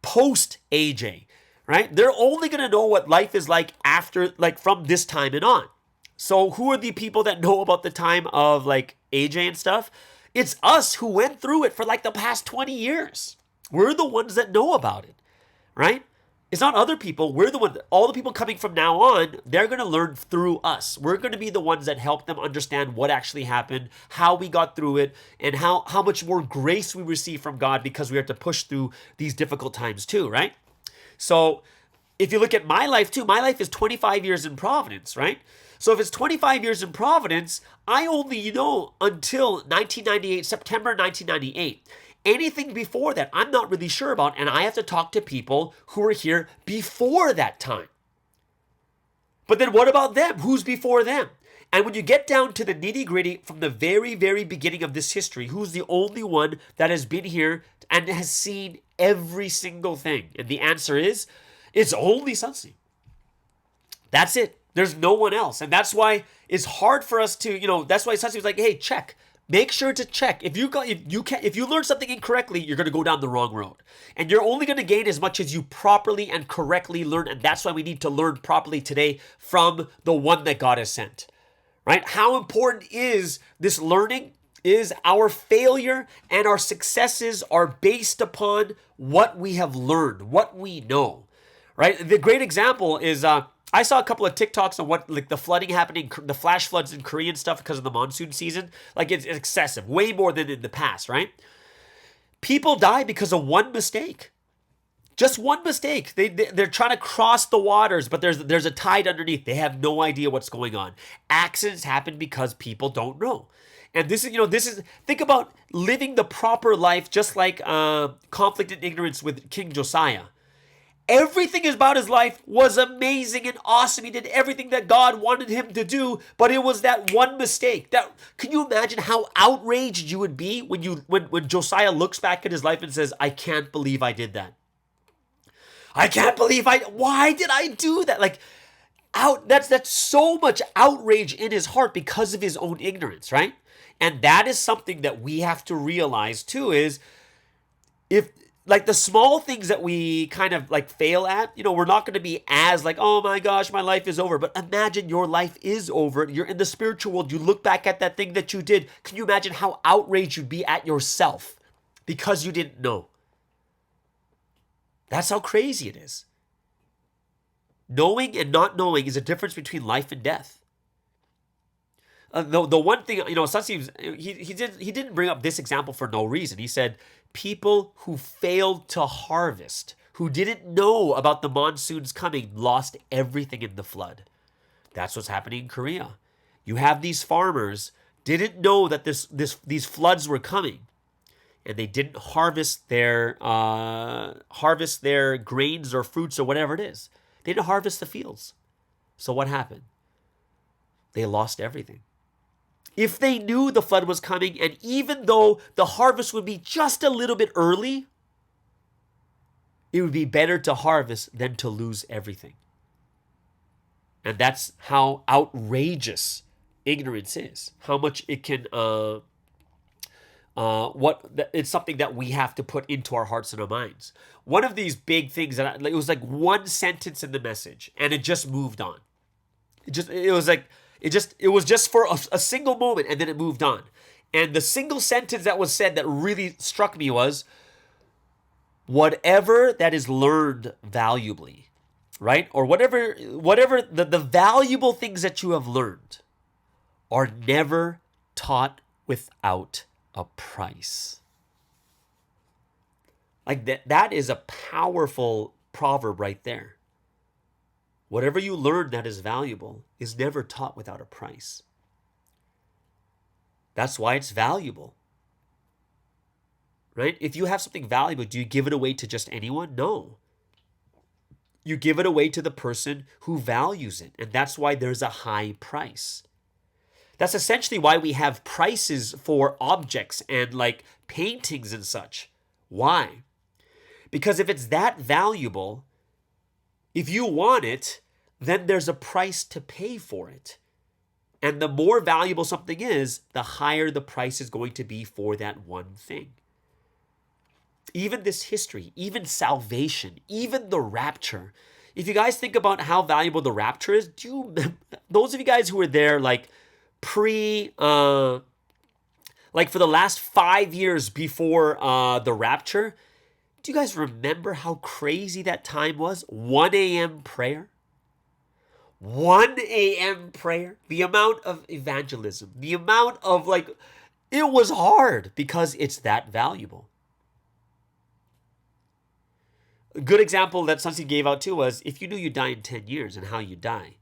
post AJ, right? They're only going to know what life is like after, from this time and on. So who are the people that know about the time of AJ and stuff? It's us who went through it for the past 20 years. We're the ones that know about it. Right? It's not other people. We're the one. All the people coming from now on, they're going to learn through us. We're going to be the ones that help them understand what actually happened, how we got through it, and how much more grace we receive from God because we have to push through these difficult times too, right? So if you look at my life too, my life is 25 years in Providence, right? So if it's 25 years in Providence, I only know until 1998, September 1998. Anything before that, I'm not really sure about, and I have to talk to people who were here before that time. But then what about them? Who's before them? And when you get down to the nitty-gritty from the very, very beginning of this history, who's the only one that has been here and has seen every single thing? And the answer is, it's only Sunseem. That's it. There's no one else. And that's why it's hard for us to, that's why Sunseem's like, hey, check. Make sure to check. If you learn something incorrectly, you're going to go down the wrong road. And you're only going to gain as much as you properly and correctly learn. And that's why we need to learn properly today from the one that God has sent. Right? How important is this learning? Is our failure and our successes are based upon what we have learned, what we know. Right? The great example is I saw a couple of TikToks on what the flooding happening, the flash floods in Korea and stuff because of the monsoon season. It's excessive, way more than in the past, right? People die because of one mistake. Just one mistake. They're trying to cross the waters, but there's a tide underneath. They have no idea what's going on. Accidents happen because people don't know. And this is think about living the proper life, just like conflict and ignorance with King Josiah. Everything about his life was amazing and awesome. He did everything that God wanted him to do, but it was that one mistake. Can you imagine how outraged you would be when Josiah looks back at his life and says, I can't believe I did that. I can't believe why did I do that? That's so much outrage in his heart because of his own ignorance, right? And that is something that we have to realize too, is if the small things that we kind of fail at, we're not going to be as oh my gosh, my life is over. But imagine your life is over. You're in the spiritual world. You look back at that thing that you did. Can you imagine how outraged you'd be at yourself because you didn't know? That's how crazy it is. Knowing and not knowing is a difference between life and death. The one thing, sometimes he didn't bring up this example for no reason. He said, people who failed to harvest, who didn't know about the monsoons coming, lost everything in the flood. That's what's happening in Korea. You have these farmers didn't know that these floods were coming, and they didn't harvest their grains or fruits or whatever it is. They didn't harvest the fields. So what happened? They lost everything. If they knew the flood was coming, and even though the harvest would be just a little bit early, it would be better to harvest than to lose everything. And that's how outrageous ignorance is. How much it can, it's something that we have to put into our hearts and our minds. One of these big things it was one sentence in the message, and it just moved on. It was just for a single moment, and then it moved on. And the single sentence that was said that really struck me was, whatever that is learned valuably, right? Or whatever the valuable things that you have learned are never taught without a price. That is a powerful proverb right there. Whatever you learn that is valuable is never taught without a price. That's why it's valuable. Right? If you have something valuable, do you give it away to just anyone? No. You give it away to the person who values it. And that's why there's a high price. That's essentially why we have prices for objects and paintings and such. Why? Because if it's that valuable, if you want it, then there's a price to pay for it. And the more valuable something is, the higher the price is going to be for that one thing. Even this history, even salvation, even the rapture. If you guys think about how valuable the rapture is, those of you guys who were there for the last 5 years before the rapture, do you guys remember how crazy that time was? 1 a.m. prayer. 1 a.m. prayer. The amount of evangelism. The amount of it was hard because it's that valuable. A good example that Sunsi gave out too was, if you knew you'd die in 10 years and how you die.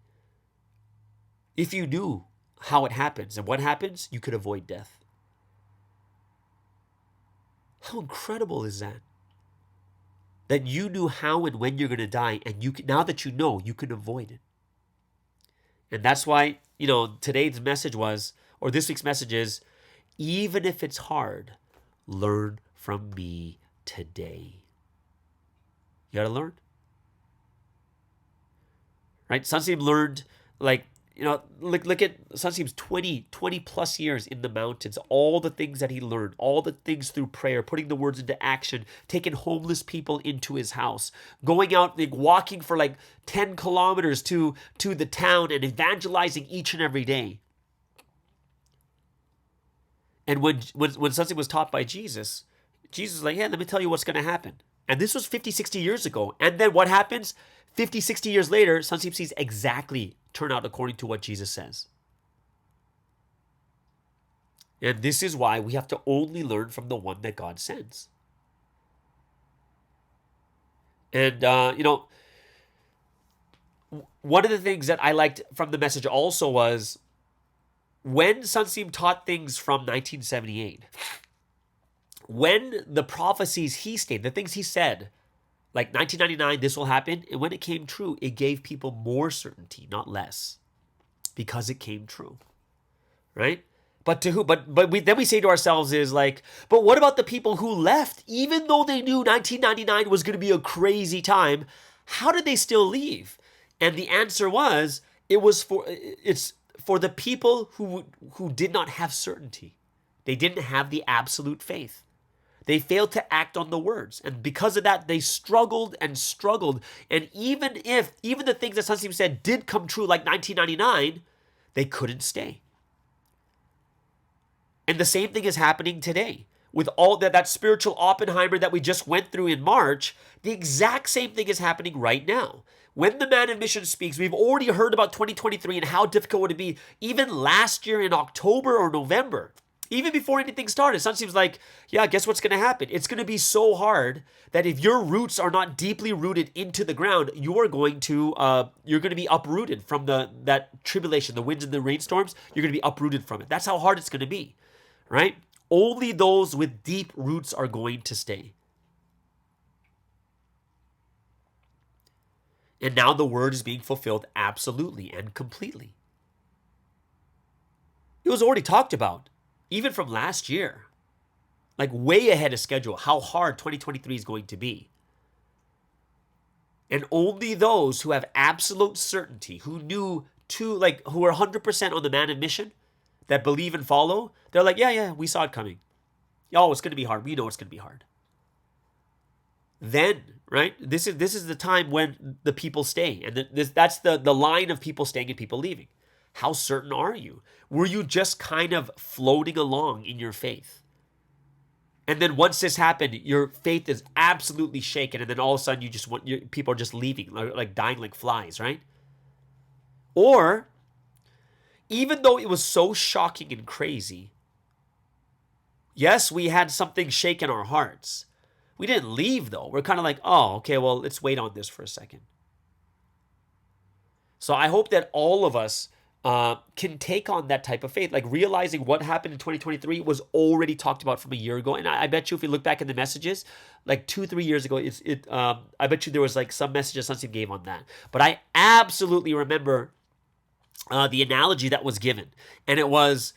If you knew how it happens and what happens, you could avoid death. How incredible is that? That you knew how and when you're going to die, and now that you know, you can avoid it. And that's why, today's message was, or this week's message is, even if it's hard, learn from me today. You got to learn. Right? Sunsim learned, look at Sunsim's 20 plus years in the mountains, all the things that he learned, all the things through prayer, putting the words into action, taking homeless people into his house, going out, walking for 10 kilometers to the town and evangelizing each and every day. And when Sunsim was taught by Jesus was like, yeah, let me tell you what's going to happen. And this was 50, 60 years ago. And then what happens? 50, 60 years later, Sunsim sees exactly turn out according to what Jesus says. And this is why we have to only learn from the one that God sends. And, one of the things that I liked from the message also was when Sunsim taught things from 1978, when the prophecies he stated, the things he said Like 1999, this will happen. And when it came true, it gave people more certainty, not less, because it came true, right? But to who? Then we say to ourselves is like, but what about the people who left? Even though they knew 1999 was going to be a crazy time, how did they still leave? And the answer was, it's for the people who did not have certainty. They didn't have the absolute faith. They failed to act on the words. And because of that, they struggled and struggled. And even the things that Sunsteam said did come true, like 1999, they couldn't stay. And the same thing is happening today. With all that spiritual Oppenheimer that we just went through in March, the exact same thing is happening right now. When the man of mission speaks, we've already heard about 2023 and how difficult it would be even last year in October or November. Even before anything started, Sun seems like, yeah, guess what's going to happen? It's going to be so hard that if your roots are not deeply rooted into the ground, you're going to be uprooted from that tribulation, the winds and the rainstorms. You're going to be uprooted from it. That's how hard it's going to be, right? Only those with deep roots are going to stay. And now the word is being fulfilled absolutely and completely. It was already talked about. Even from last year, like way ahead of schedule, how hard 2023 is going to be. And only those who have absolute certainty, who are 100% on the man of mission, that believe and follow, they're like, yeah, we saw it coming. Oh, it's going to be hard. We know it's going to be hard. Then, right, this is the time when the people stay. And that's the line of people staying and people leaving. How certain are you? Were you just kind of floating along in your faith? And then once this happened, your faith is absolutely shaken, and then all of a sudden people are just leaving, like dying like flies, right? Or, even though it was so shocking and crazy, yes, we had something shake in our hearts. We didn't leave though. We're kind of like, oh, okay, well, let's wait on this for a second. So I hope that all of us can take on that type of faith, like realizing what happened in 2023 was already talked about from a year ago. And I bet you if you look back in the messages, like 2-3 years ago, I bet you there was like some messages Sunsteam gave on that. But I absolutely remember the analogy that was given. And it was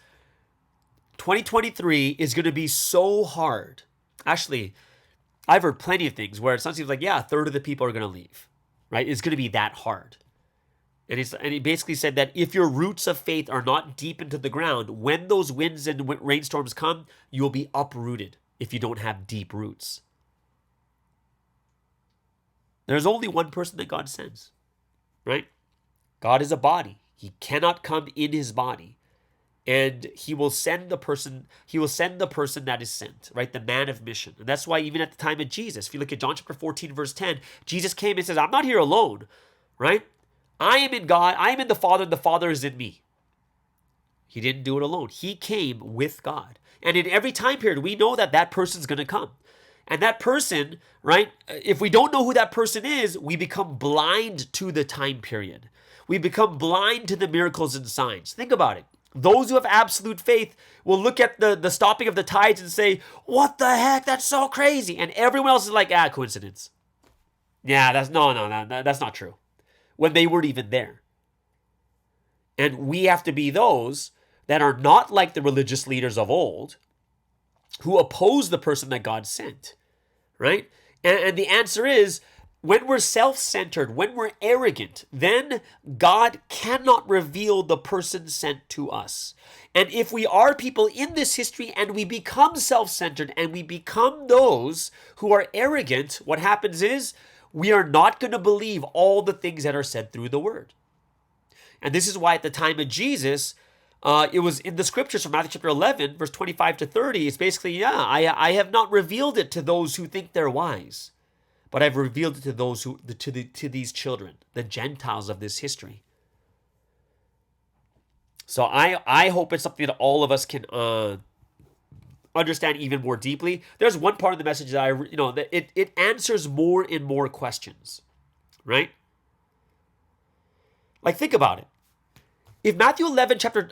2023 is going to be so hard. Actually, I've heard plenty of things where Sunsteam's like, yeah, a third of the people are going to leave, right? It's going to be that hard. And he basically said that if your roots of faith are not deep into the ground, when those winds and rainstorms come, you'll be uprooted if you don't have deep roots. There's only one person that God sends, right? God is a body. He cannot come in his body. And he will send the person that is sent, right? The man of mission. And that's why even at the time of Jesus, if you look at John chapter 14, verse 10, Jesus came and says, I'm not here alone, right? I am in God, I am in the Father, and the Father is in me. He didn't do it alone. He came with God. And in every time period, we know that person's going to come. And that person, right, if we don't know who that person is, we become blind to the time period. We become blind to the miracles and signs. Think about it. Those who have absolute faith will look at the stopping of the tides and say, what the heck, that's so crazy. And everyone else is like, coincidence. Yeah, that's not true. When they weren't even there. And we have to be those that are not like the religious leaders of old who oppose the person that God sent, right? And the answer is, when we're self-centered, when we're arrogant, then God cannot reveal the person sent to us. And if we are people in this history and we become self-centered and we become those who are arrogant, what happens is, we are not going to believe all the things that are said through the word. And this is why at the time of Jesus, it was in the scriptures from Matthew chapter 11, verse 25 to 30. It's basically, I have not revealed it to those who think they're wise, but I've revealed it to those to these children, the Gentiles of this history. So I hope it's something that all of us can understand even more deeply. There's one part of the message that it answers more and more questions, right? Like, think about it. If Matthew chapter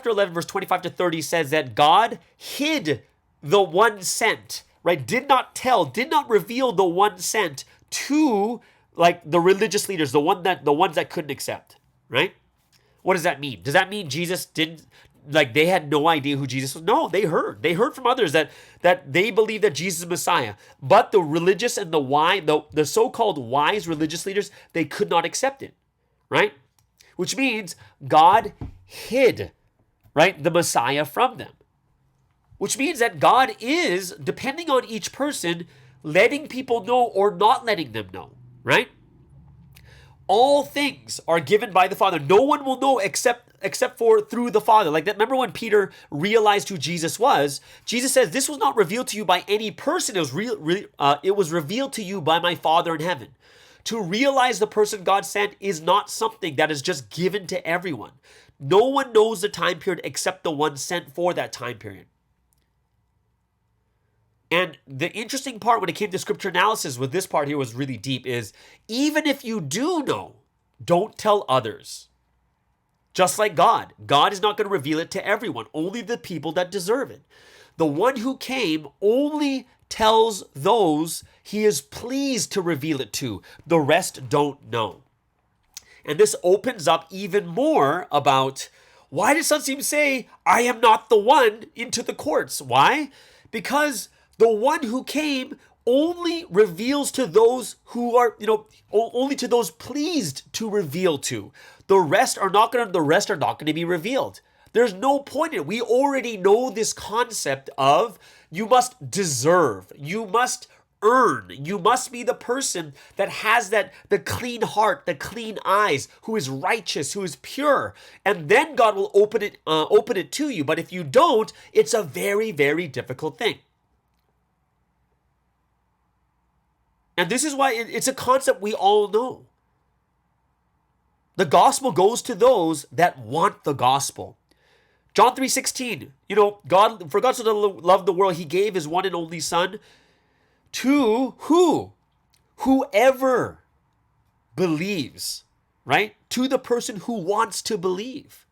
11, verse 25 to 30 says that God hid the one sent right, did not reveal the one sent to like the religious leaders, the ones that couldn't accept, right? What does that mean? Does that mean Jesus didn't, like they had no idea who Jesus was? No, they heard from others that they believed that Jesus is Messiah. But the religious and the so-called wise religious leaders, they could not accept it, right? Which means God hid, right, the Messiah from them. Which means that God is, depending on each person, letting people know or not letting them know, right? All things are given by the Father. No one will know except for through the Father. Like that. Remember when Peter realized who Jesus was? Jesus says, "This was not revealed to you by any person. It was revealed to you by my Father in heaven." To realize the person God sent is not something that is just given to everyone. No one knows the time period except the one sent for that time period. And the interesting part when it came to scripture analysis with this part here was really deep is even if you do know, don't tell others. Just like God. God is not going to reveal it to everyone, only the people that deserve it. The one who came only tells those he is pleased to reveal it to. The rest don't know. And this opens up even more about why did Sun Seem say, "I am not the one" into the courts? Why? Because the one who came only reveals to those who are, only to those pleased to reveal to. The rest are not going to be revealed. There's no point in it. We already know this concept of you must deserve, you must earn, you must be the person that has the clean heart, the clean eyes, who is righteous, who is pure, and then God will open it to you. But if you don't, it's a very, very difficult thing. And this is why it's a concept we all know. The gospel goes to those that want the gospel. John 3:16, God, for God so loved the world, he gave his one and only son to who? Whoever believes, right? To the person who wants to believe.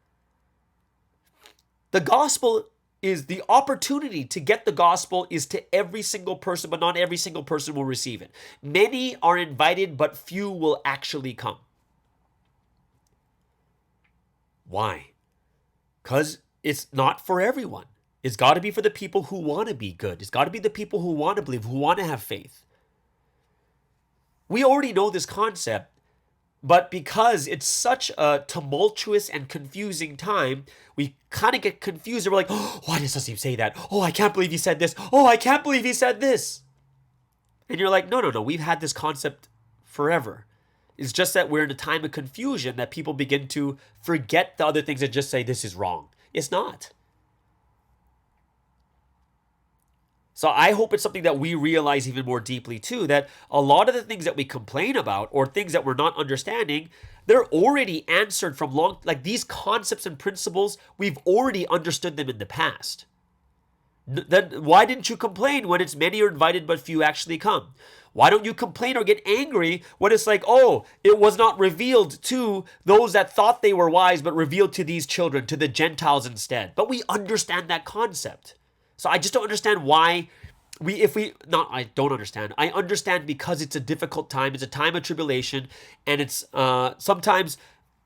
The gospel is the opportunity to get the gospel is to every single person, but not every single person will receive it. Many are invited, but few will actually come. Why? Because it's not for everyone. It's got to be for the people who want to be good. It's got to be the people who want to believe, who want to have faith. We already know this concept, but because it's such a tumultuous and confusing time, we kind of get confused and we're like, "Oh, why does Sasim say that? Oh, I can't believe he said this. Oh, I can't believe he said this." And you're like, no, we've had this concept forever. It's just that we're in a time of confusion that people begin to forget the other things and just say this is wrong. It's not. So I hope it's something that we realize even more deeply too, that a lot of the things that we complain about or things that we're not understanding, they're already answered from like these concepts and principles, we've already understood them in the past. Then why didn't you complain when it's many are invited but few actually come? Why don't you complain or get angry when it's like, oh, it was not revealed to those that thought they were wise, but revealed to these children, to the Gentiles instead? But we understand that concept. So I just don't understand why I don't understand. I understand because it's a difficult time. It's a time of tribulation. And it's sometimes,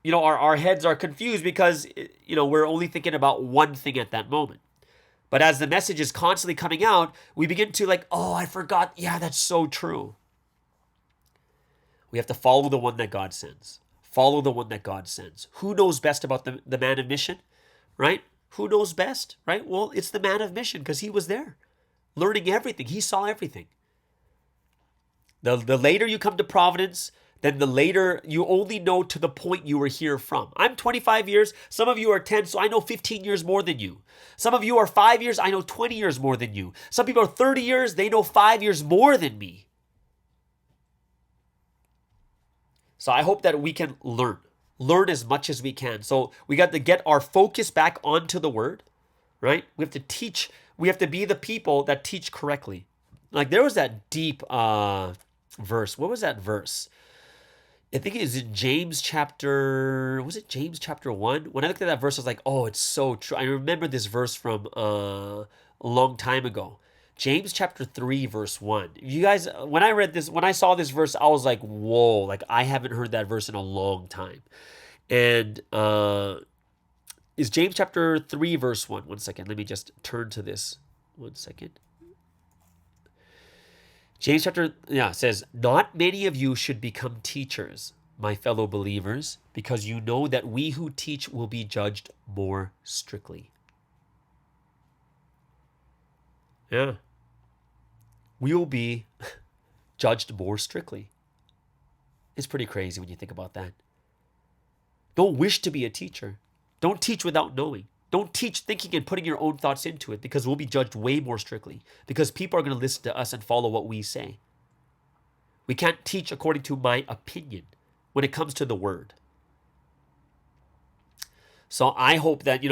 our heads are confused because, we're only thinking about one thing at that moment. But as the message is constantly coming out, we begin to like, oh, I forgot. Yeah, that's so true. We have to follow the one that God sends. Follow the one that God sends. Who knows best about the man of mission, right? Who knows best, right? Well, it's the man of mission because he was there, learning everything. He saw everything. The later you come to Providence, then the later you only know to the point you were here from. I'm 25 years. Some of you are 10, so I know 15 years more than you. Some of you are 5 years. I know 20 years more than you. Some people are 30 years. They know 5 years more than me. So I hope that we can learn as much as we can. So we got to get our focus back onto the word, right? We have to teach. We have to be the people that teach correctly. Like there was that deep verse. What was that verse? I think it is in James chapter 1? When I looked at that verse, I was like, oh, it's so true. I remember this verse from a long time ago. James chapter 3, verse 1. You guys, when I saw this verse, I was like, whoa, like I haven't heard that verse in a long time. And is James chapter 3, verse 1. One second, let me just turn to this. 1 second. James chapter, says, not many of you should become teachers, my fellow believers, because you know that we who teach will be judged more strictly. Yeah. We will be judged more strictly. It's pretty crazy when you think about that. Don't wish to be a teacher. Don't teach without knowing. Don't teach thinking and putting your own thoughts into it, because we'll be judged way more strictly, because people are going to listen to us and follow what we say. We can't teach according to my opinion when it comes to the word. So I hope that,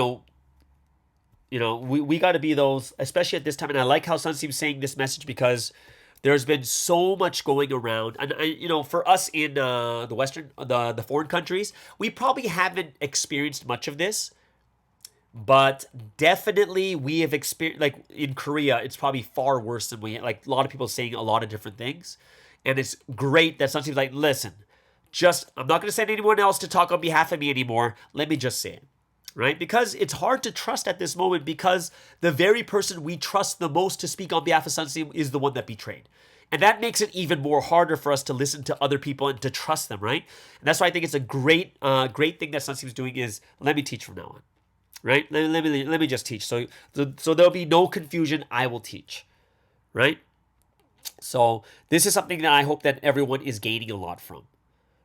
we got to be those, especially at this time. And I like how Sunseem's saying this message, because there's been so much going around. And, for us in the foreign countries, we probably haven't experienced much of this. But definitely we have experienced, like in Korea, it's probably far worse than a lot of people saying a lot of different things. And it's great that Sunseem's like, listen, I'm not going to send anyone else to talk on behalf of me anymore. Let me just say it. Right? Because it's hard to trust at this moment, because the very person we trust the most to speak on behalf of Sunseem is the one that betrayed. And that makes it even more harder for us to listen to other people and to trust them, right? And that's why I think it's a great thing that Sunseem's doing is, let me teach from now on, right? Let me just teach. So there'll be no confusion. I will teach, right? So this is something that I hope that everyone is gaining a lot from.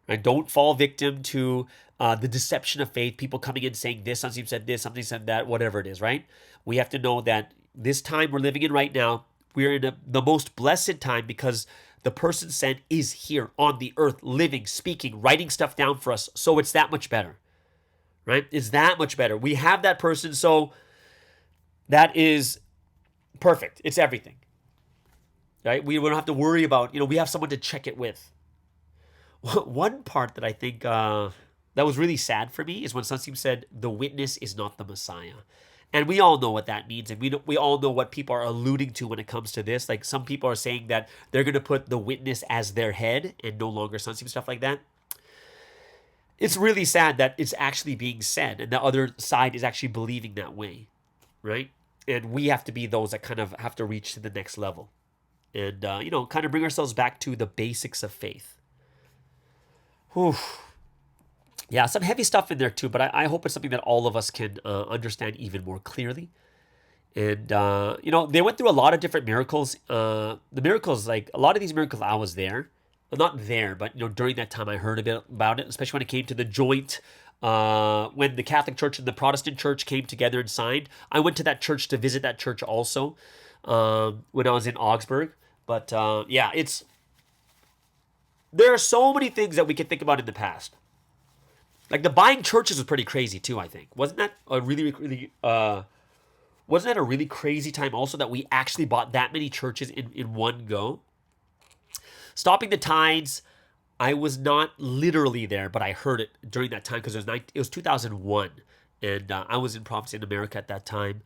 Right? Don't fall victim to the deception of faith. People coming in saying this, Sunseem said this, something said that, whatever it is, right? We have to know that this time we're living in right now, we're in the most blessed time, because the person sent is here on the earth, living, speaking, writing stuff down for us. So it's that much better, right? It's that much better. We have that person, so that is perfect. It's everything, right? We don't have to worry about, we have someone to check it with. One part that I think that was really sad for me is when Sunseem said, the witness is not the Messiah. And we all know what that means. And we all know what people are alluding to when it comes to this. Like some people are saying that they're going to put the witness as their head and no longer Sunseem, stuff like that. It's really sad that it's actually being said and the other side is actually believing that way, right? And we have to be those that kind of have to reach to the next level and, kind of bring ourselves back to the basics of faith. Whew. Yeah, some heavy stuff in there too, but I hope it's something that all of us can understand even more clearly. And, they went through a lot of different miracles. The miracles, like a lot of these miracles, I was there. Well, not there, but, during that time I heard a bit about it, especially when it came to the joint, when the Catholic Church and the Protestant Church came together and signed. I went to that church to visit that church also when I was in Augsburg. But, there are so many things that we can think about in the past. Like the buying churches was pretty crazy too, I think. Wasn't that a really crazy time also that we actually bought that many churches in one go? Stopping the tides, I was not literally there, but I heard it during that time because it was 2001. And I was in Province in America at that time.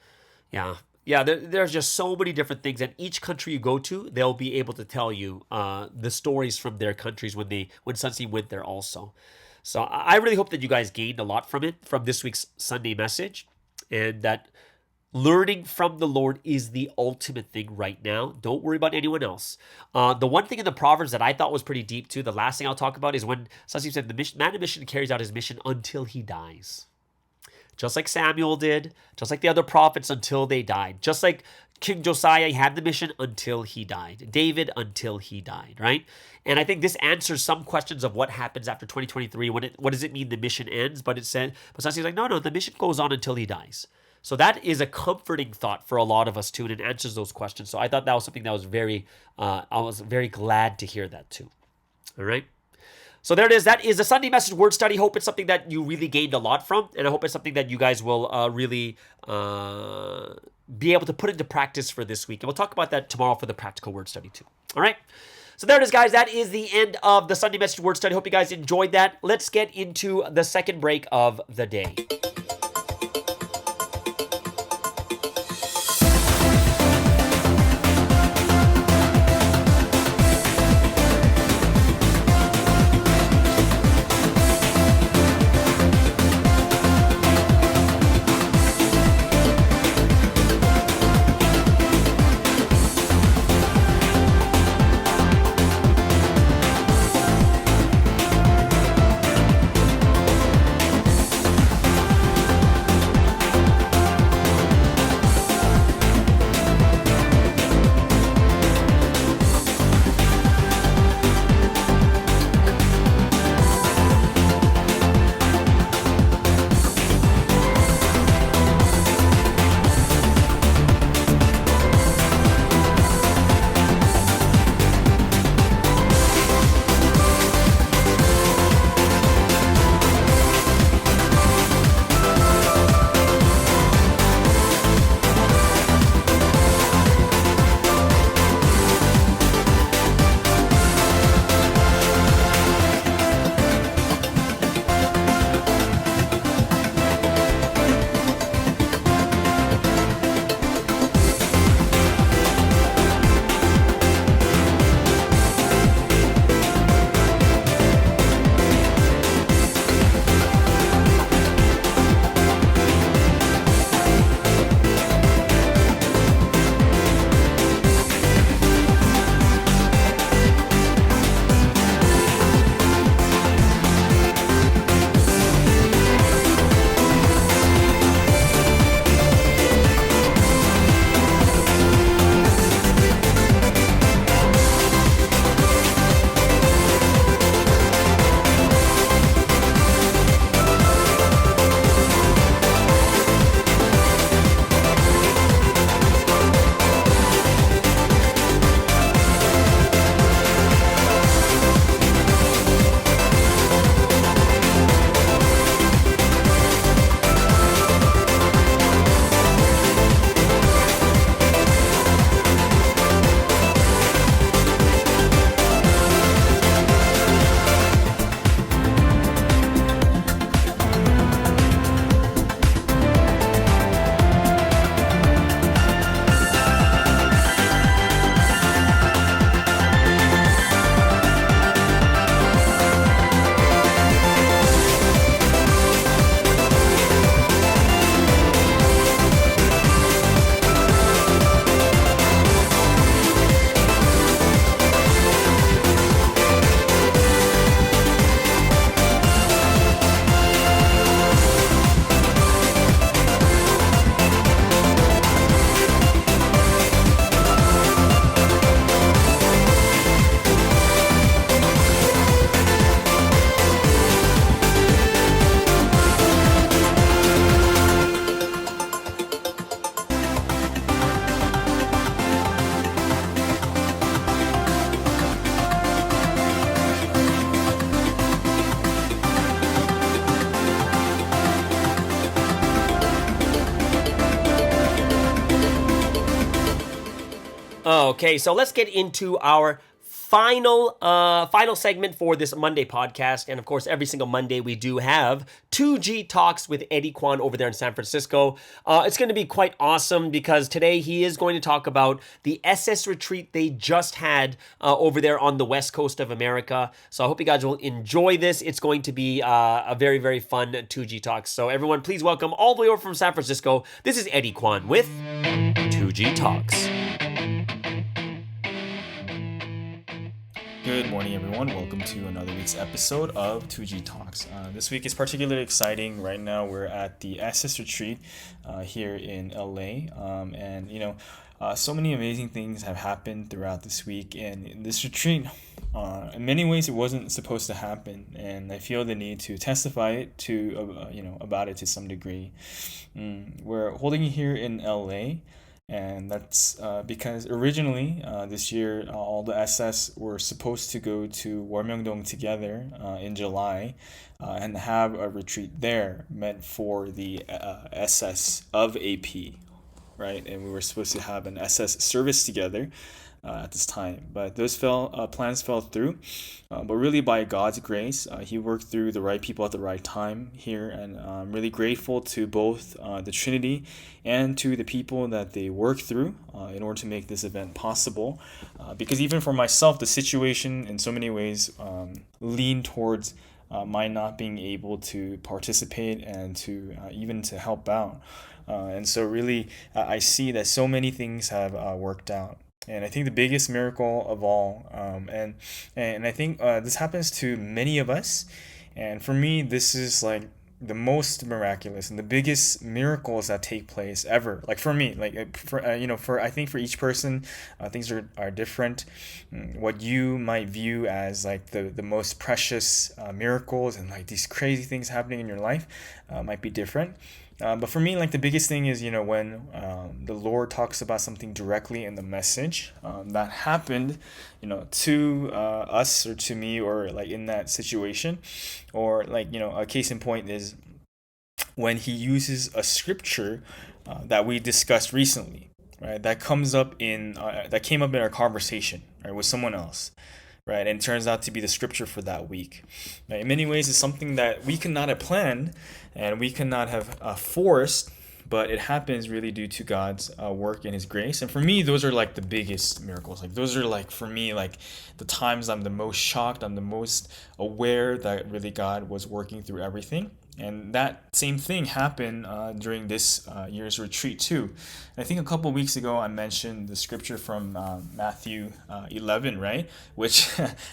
Yeah, there's just so many different things. And each country you go to, they'll be able to tell you the stories from their countries when Sunseem went there also. So I really hope that you guys gained a lot from it, from this week's Sunday message, and that learning from the Lord is the ultimate thing right now. Don't worry about anyone else. The one thing in the Proverbs that I thought was pretty deep too, the last thing I'll talk about is when Sunseem said, the man of mission carries out his mission until he dies. Just like Samuel did, just like the other prophets until they died, just like King Josiah had the mission until he died, David until he died, right? And I think this answers some questions of what happens after 2023. What does it mean the mission ends? But Sunseem's like, no, the mission goes on until he dies. So that is a comforting thought for a lot of us too, and it answers those questions. So I thought that was something that was I was very glad to hear that too. All right. So there it is. That is the Sunday Message Word Study. Hope it's something that you really gained a lot from, and I hope it's something that you guys will really be able to put into practice for this week. And we'll talk about that tomorrow for the practical word study too. All right. So there it is, guys. That is the end of the Sunday Message Word Study. Hope you guys enjoyed that. Let's get into the second break of the day. Okay, so let's get into our final segment for this Monday podcast. And of course, every single Monday we do have 2G Talks with Eddie Kweon over there in San Francisco. It's going to be quite awesome because today he is going to talk about the SS retreat they just had over there on the west coast of America. So I hope you guys will enjoy this. It's going to be a very, very fun 2G Talks. So everyone, please welcome all the way over from San Francisco. This is Eddie Kweon with 2G Talks. Good morning, everyone. Welcome to another week's episode of 2G Talks. This week is particularly exciting. Right now, we're at the SS Retreat here in LA. So many amazing things have happened throughout this week. And in this retreat, in many ways, it wasn't supposed to happen. And I feel the need to testify about it to some degree. We're holding it here in LA. And that's because originally this year all the SS were supposed to go to Warmyeongdong together in July and have a retreat there meant for the SS of AP, right? And we were supposed to have an SS service together at this time, but those plans fell through. But really, by God's grace, He worked through the right people at the right time here, and I'm really grateful to both the Trinity and to the people that they worked through in order to make this event possible. Because even for myself, the situation in so many ways leaned towards my not being able to participate and to even to help out. And so really, I see that so many things have worked out. And I think the biggest miracle of all, and I think this happens to many of us, and for me, this is like the most miraculous and the biggest miracles that take place ever. Like for me, I think for each person, things are different. What you might view as like the most precious miracles and like these crazy things happening in your life might be different. But for me, like the biggest thing is, when the Lord talks about something directly in the message that happened, to us or to me or like in that situation, or like, a case in point is when He uses a scripture that we discussed recently, right? That came up in our conversation, right, with someone else. Right, and it turns out to be the scripture for that week. Right? In many ways, it's something that we could not have planned and we could not have forced, but it happens really due to God's work and His grace. And for me, those are like the biggest miracles. Like those are like, for me, like the times I'm the most shocked, I'm the most aware that really God was working through everything. And that same thing happened during this year's retreat too. And I think a couple of weeks ago I mentioned the scripture from Matthew 11, right? Which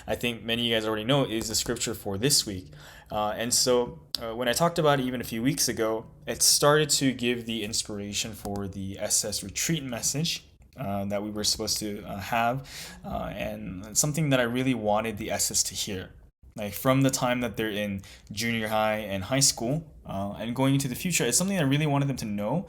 I think many of you guys already know is the scripture for this week. And so when I talked about it even a few weeks ago, it started to give the inspiration for the SS retreat message that we were supposed to have, and something that I really wanted the SS to hear. Like from the time that they're in junior high and high school and going into the future, it's something I really wanted them to know,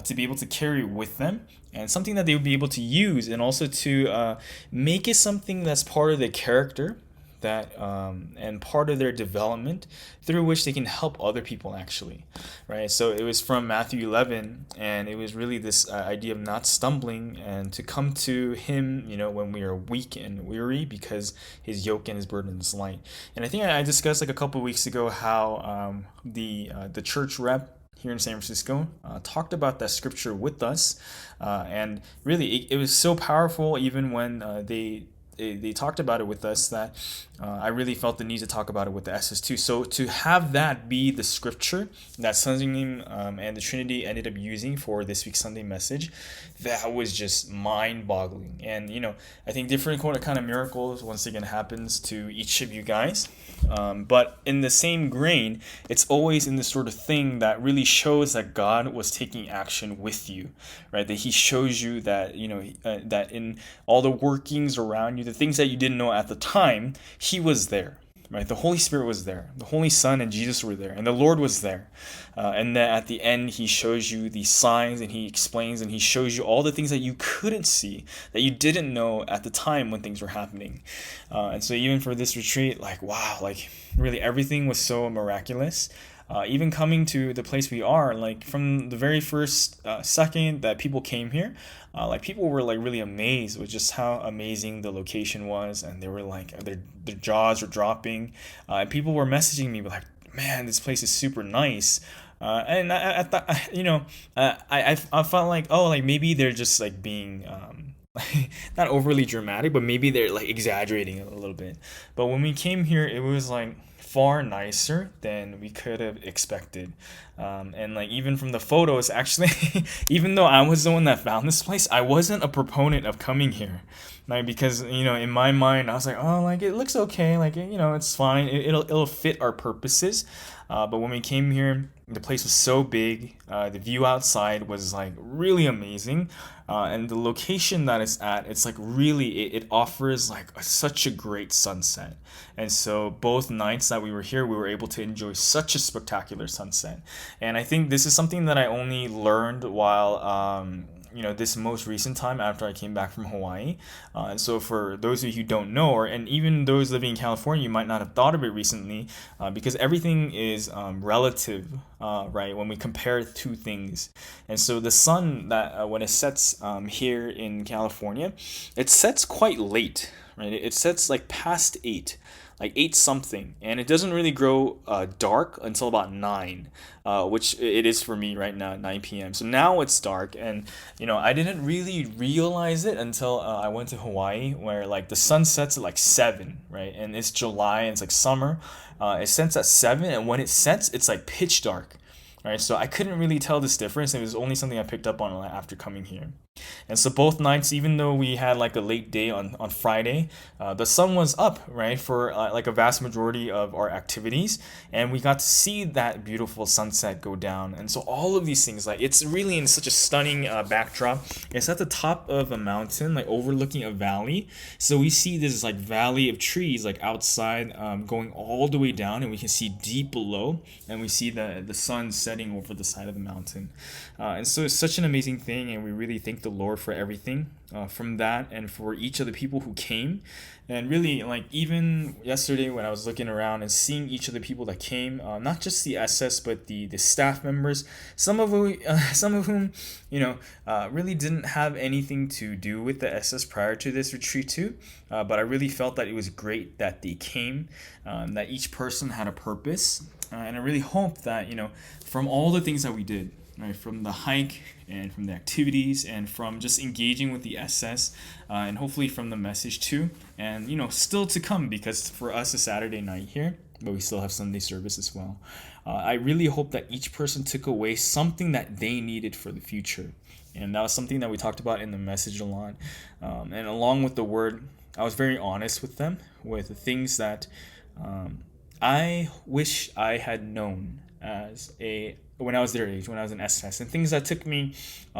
to be able to carry with them, and something that they would be able to use, and also to make it something that's part of their character, that and part of their development through which they can help other people actually, right? So it was from Matthew 11, and it was really this idea of not stumbling and to come to Him, when we are weak and weary, because His yoke and His burden is light. And I think I discussed like a couple of weeks ago how the church rep here in San Francisco talked about that scripture with us, and really it was so powerful even when they talked about it with us, that I really felt the need to talk about it with the SS2. So to have that be the scripture that Sunday and the Trinity ended up using for this week's Sunday message, that was just mind-boggling. And I think different kind of miracles once again happens to each of you guys, but in the same grain, it's always in this sort of thing that really shows that God was taking action with you, right? That He shows you that that in all the workings around you, the things that you didn't know at the time, He was there, right? The Holy Spirit was there. The Holy Son and Jesus were there. And the Lord was there. And then at the end, He shows you these signs, and He explains, and He shows you all the things that you couldn't see, that you didn't know at the time when things were happening. And so even for this retreat, like, wow, like really everything was so miraculous. even coming to the place we are, like from the very first second that people came here, like people were like really amazed with just how amazing the location was, and they were like their jaws were dropping, and people were messaging me like, man, this place is super nice. And I thought, I felt like, oh, like maybe they're just like being not overly dramatic, but maybe they're like exaggerating a little bit. But when we came here, it was like far nicer than we could have expected. And like even from the photos, actually, even though I was the one that found this place, I wasn't a proponent of coming here. Like, because in my mind I was like, oh, like it looks okay, like it's fine, it'll fit our purposes. But when we came here, the place was so big, the view outside was like really amazing, and the location that it's at, it's like really it offers like such a great sunset. And so both nights that we were here, we were able to enjoy such a spectacular sunset. And I think this is something that I only learned while this most recent time after I came back from Hawaii. And so for those of you who don't know, and even those living in California, you might not have thought of it recently, because everything is relative, right? When we compare two things. And so the sun, that when it sets here in California, it sets quite late, right? It sets like past 8. Like 8 something, and it doesn't really grow dark until about 9, which it is for me right now at 9 p.m. So now it's dark, and I didn't really realize it until I went to Hawaii, where like the sun sets at like 7, right? And it's July and it's like summer. It sets at 7, and when it sets, it's like pitch dark. Right, so I couldn't really tell this difference. It was only something I picked up on after coming here. And so both nights, even though we had like a late day on Friday, the sun was up, right, for like a vast majority of our activities, and we got to see that beautiful sunset go down. And so all of these things, like it's really in such a stunning backdrop. It's at the top of a mountain, like overlooking a valley. So we see this like valley of trees like outside, going all the way down, and we can see deep below, and we see the sun setting over the side of the mountain. And so it's such an amazing thing, and we really thank the Lord for everything from that, and for each of the people who came. And really, like even yesterday when I was looking around and seeing each of the people that came, not just the SS but the staff members, some of whom really didn't have anything to do with the SS prior to this retreat too, but I really felt that it was great that they came, that each person had a purpose, and I really hope that from all the things that we did, right, from the hike and from the activities and from just engaging with the SS, and hopefully from the message too, and still to come, because for us it's Saturday night here, but we still have Sunday service as well. I really hope that each person took away something that they needed for the future, and that was something that we talked about in the message a lot. And along with the word, I was very honest with them with the things that I wish I had known when I was their age, when I was in SS, and things that took me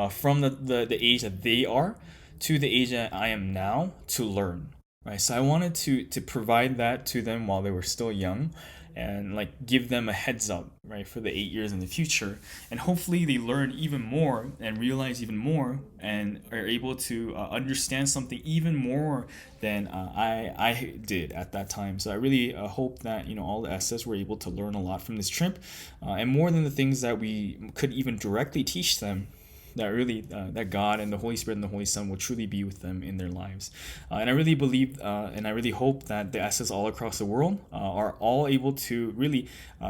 from the age that they are to the age that I am now to learn, right? So I wanted to provide that to them while they were still young, and like give them a heads up, right, for the 8 years in the future, and hopefully they learn even more and realize even more and are able to understand something even more than I did at that time. So I really hope that all the SS were able to learn a lot from this trip, and more than the things that we could even directly teach them, that really that God and the Holy Spirit and the Holy Son will truly be with them in their lives. And I really believe and I really hope that the SS all across the world are all able to really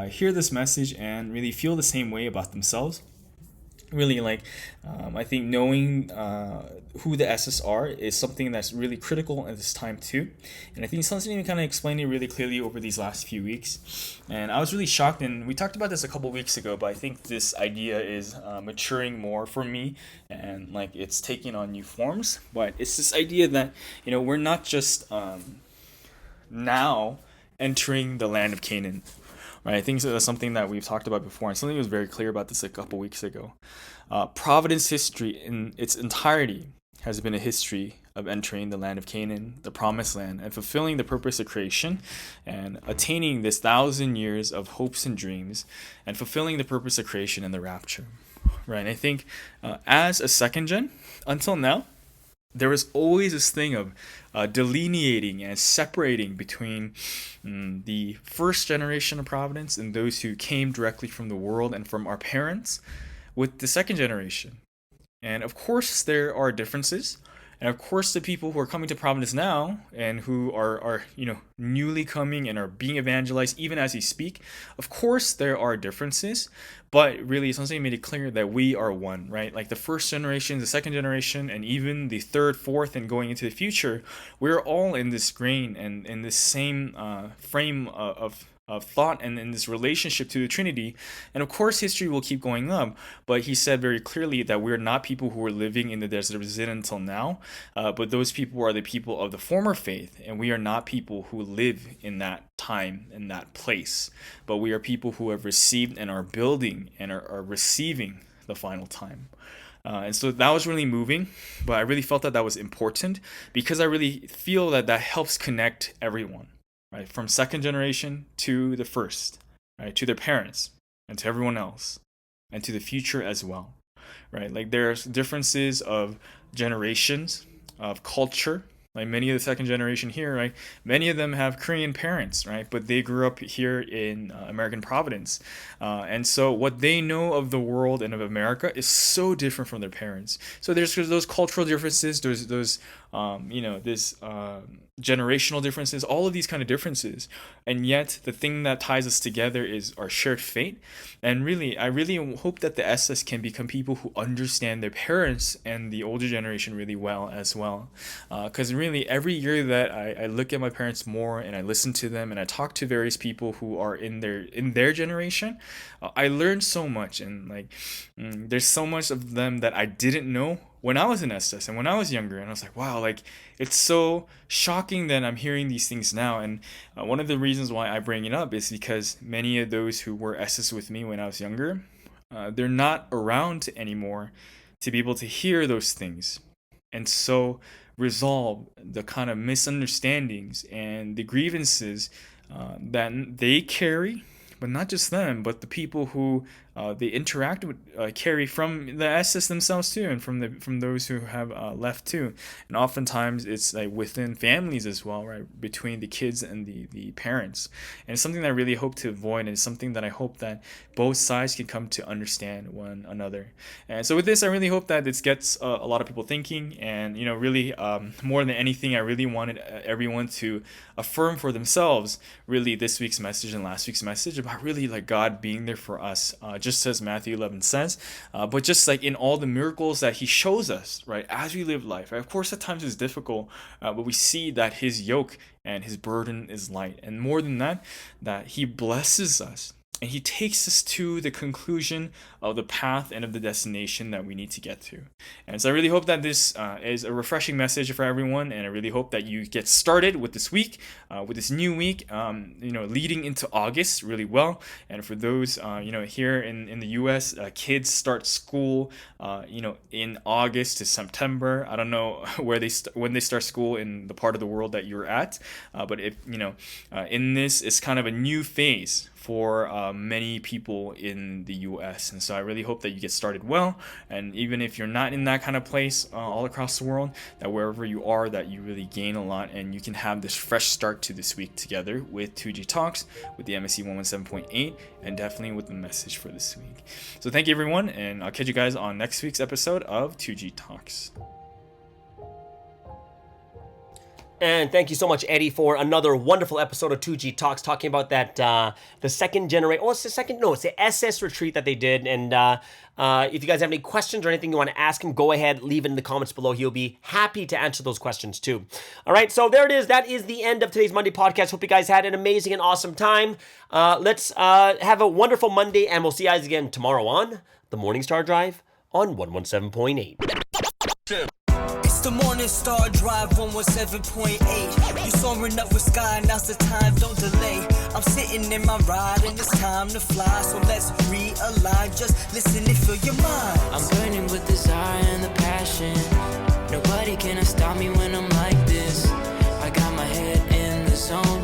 hear this message and really feel the same way about themselves. Really, like I think knowing who the SS are is something that's really critical at this time too, and I think something kind of explained it really clearly over these last few weeks. And I was really shocked, and we talked about this a couple weeks ago, but I think this idea is maturing more for me, and like it's taking on new forms. But it's this idea that we're not just now entering the land of Canaan. Right, I think that's something that we've talked about before, and something was very clear about this a couple weeks ago. Providence history in its entirety has been a history of entering the land of Canaan, the promised land, and fulfilling the purpose of creation, and attaining this 1,000 years of hopes and dreams, and fulfilling the purpose of creation and the rapture. Right, and I think as a second gen, until now, there was always this thing of delineating and separating between the first generation of Providence and those who came directly from the world and from our parents with the second generation. And of course, there are differences. And of course, the people who are coming to Providence now and who are newly coming and are being evangelized even as we speak, of course there are differences, but really something made it clear that we are one, right? Like the first generation, the second generation, and even the third, fourth, and going into the future, we're all in this grain and in this same frame of thought and in this relationship to the Trinity. And of course history will keep going up, but he said very clearly that we're not people who are living in the desert of Zin until now, but those people are the people of the former faith, and we are not people who live in that time, in that place, but we are people who have received and are building and are receiving the final time. And so that was really moving, but I really felt that that was important because I really feel that that helps connect everyone. Right, from second generation to the first, right, to their parents and to everyone else, and to the future as well, right? Like there's differences of generations, of culture. Like many of the second generation here, right? Many of them have Korean parents, right? But they grew up here in American Providence. And so what they know of the world and of America is so different from their parents. So there's those cultural differences, there's those, generational differences, all of these kind of differences. And yet the thing that ties us together is our shared fate. And really, I really hope that the SS can become people who understand their parents and the older generation really well as well. Because really every year that I look at my parents more and I listen to them and I talk to various people who are in their generation, I learn so much. And there's so much of them that I didn't know when I was in SS and when I was younger. And I was like, wow, it's so shocking that I'm hearing these things now. And one of the reasons why I bring it up is because many of those who were SS with me when I was younger, they're not around anymore to be able to hear those things. And so resolve the kind of misunderstandings and the grievances that they carry, but not just them, but the people who they interact with carry from the SS themselves too, and from those who have left too. And oftentimes it's like within families as well, right, between the kids and the parents. And it's something that I really hope to avoid, and it's something that I hope that both sides can come to understand one another. And so with this, I really hope that this gets a lot of people thinking, and really more than anything, I really wanted everyone to affirm for themselves really this week's message and last week's message about really like God being there for us, just as Matthew 11 says, but just like in all the miracles that he shows us, right, as we live life, right? Of course at times it's difficult, but we see that his yoke and his burden is light, and more than that, that he blesses us and he takes us to the conclusion of the path and of the destination that we need to get to. And so I really hope that this is a refreshing message for everyone, and I really hope that you get started with this week, with this new week, leading into August really well. And for those, here in the U.S., kids start school, in August to September. I don't know when they start school in the part of the world that you're at, but if in this, it's kind of a new phase for many people in the U.S. And so I really hope that you get started well, and even if you're not in that kind of place all across the world, that wherever you are, that you really gain a lot and you can have this fresh start to this week together with 2G Talks, with the MSD 117.8, and definitely with the message for this week. So thank you everyone, and I'll catch you guys on next week's episode of 2G Talks. And thank you so much, Eddie, for another wonderful episode of 2G Talks, talking about that, the second generation, it's the SS retreat that they did. And if you guys have any questions or anything you want to ask him, go ahead, leave it in the comments below. He'll be happy to answer those questions too. All right, so there it is. That is the end of today's Monday podcast. Hope you guys had an amazing and awesome time. Let's have a wonderful Monday, and we'll see you guys again tomorrow on the Morning Star Drive on 117.8. It's the Morning Star Drive 117.8. You soaring up with sky, now's the time, don't delay. I'm sitting in my ride and it's time to fly. So let's realign, just listen and feel your mind. I'm burning with desire and the passion. Nobody can stop me when I'm like this. I got my head in the zone.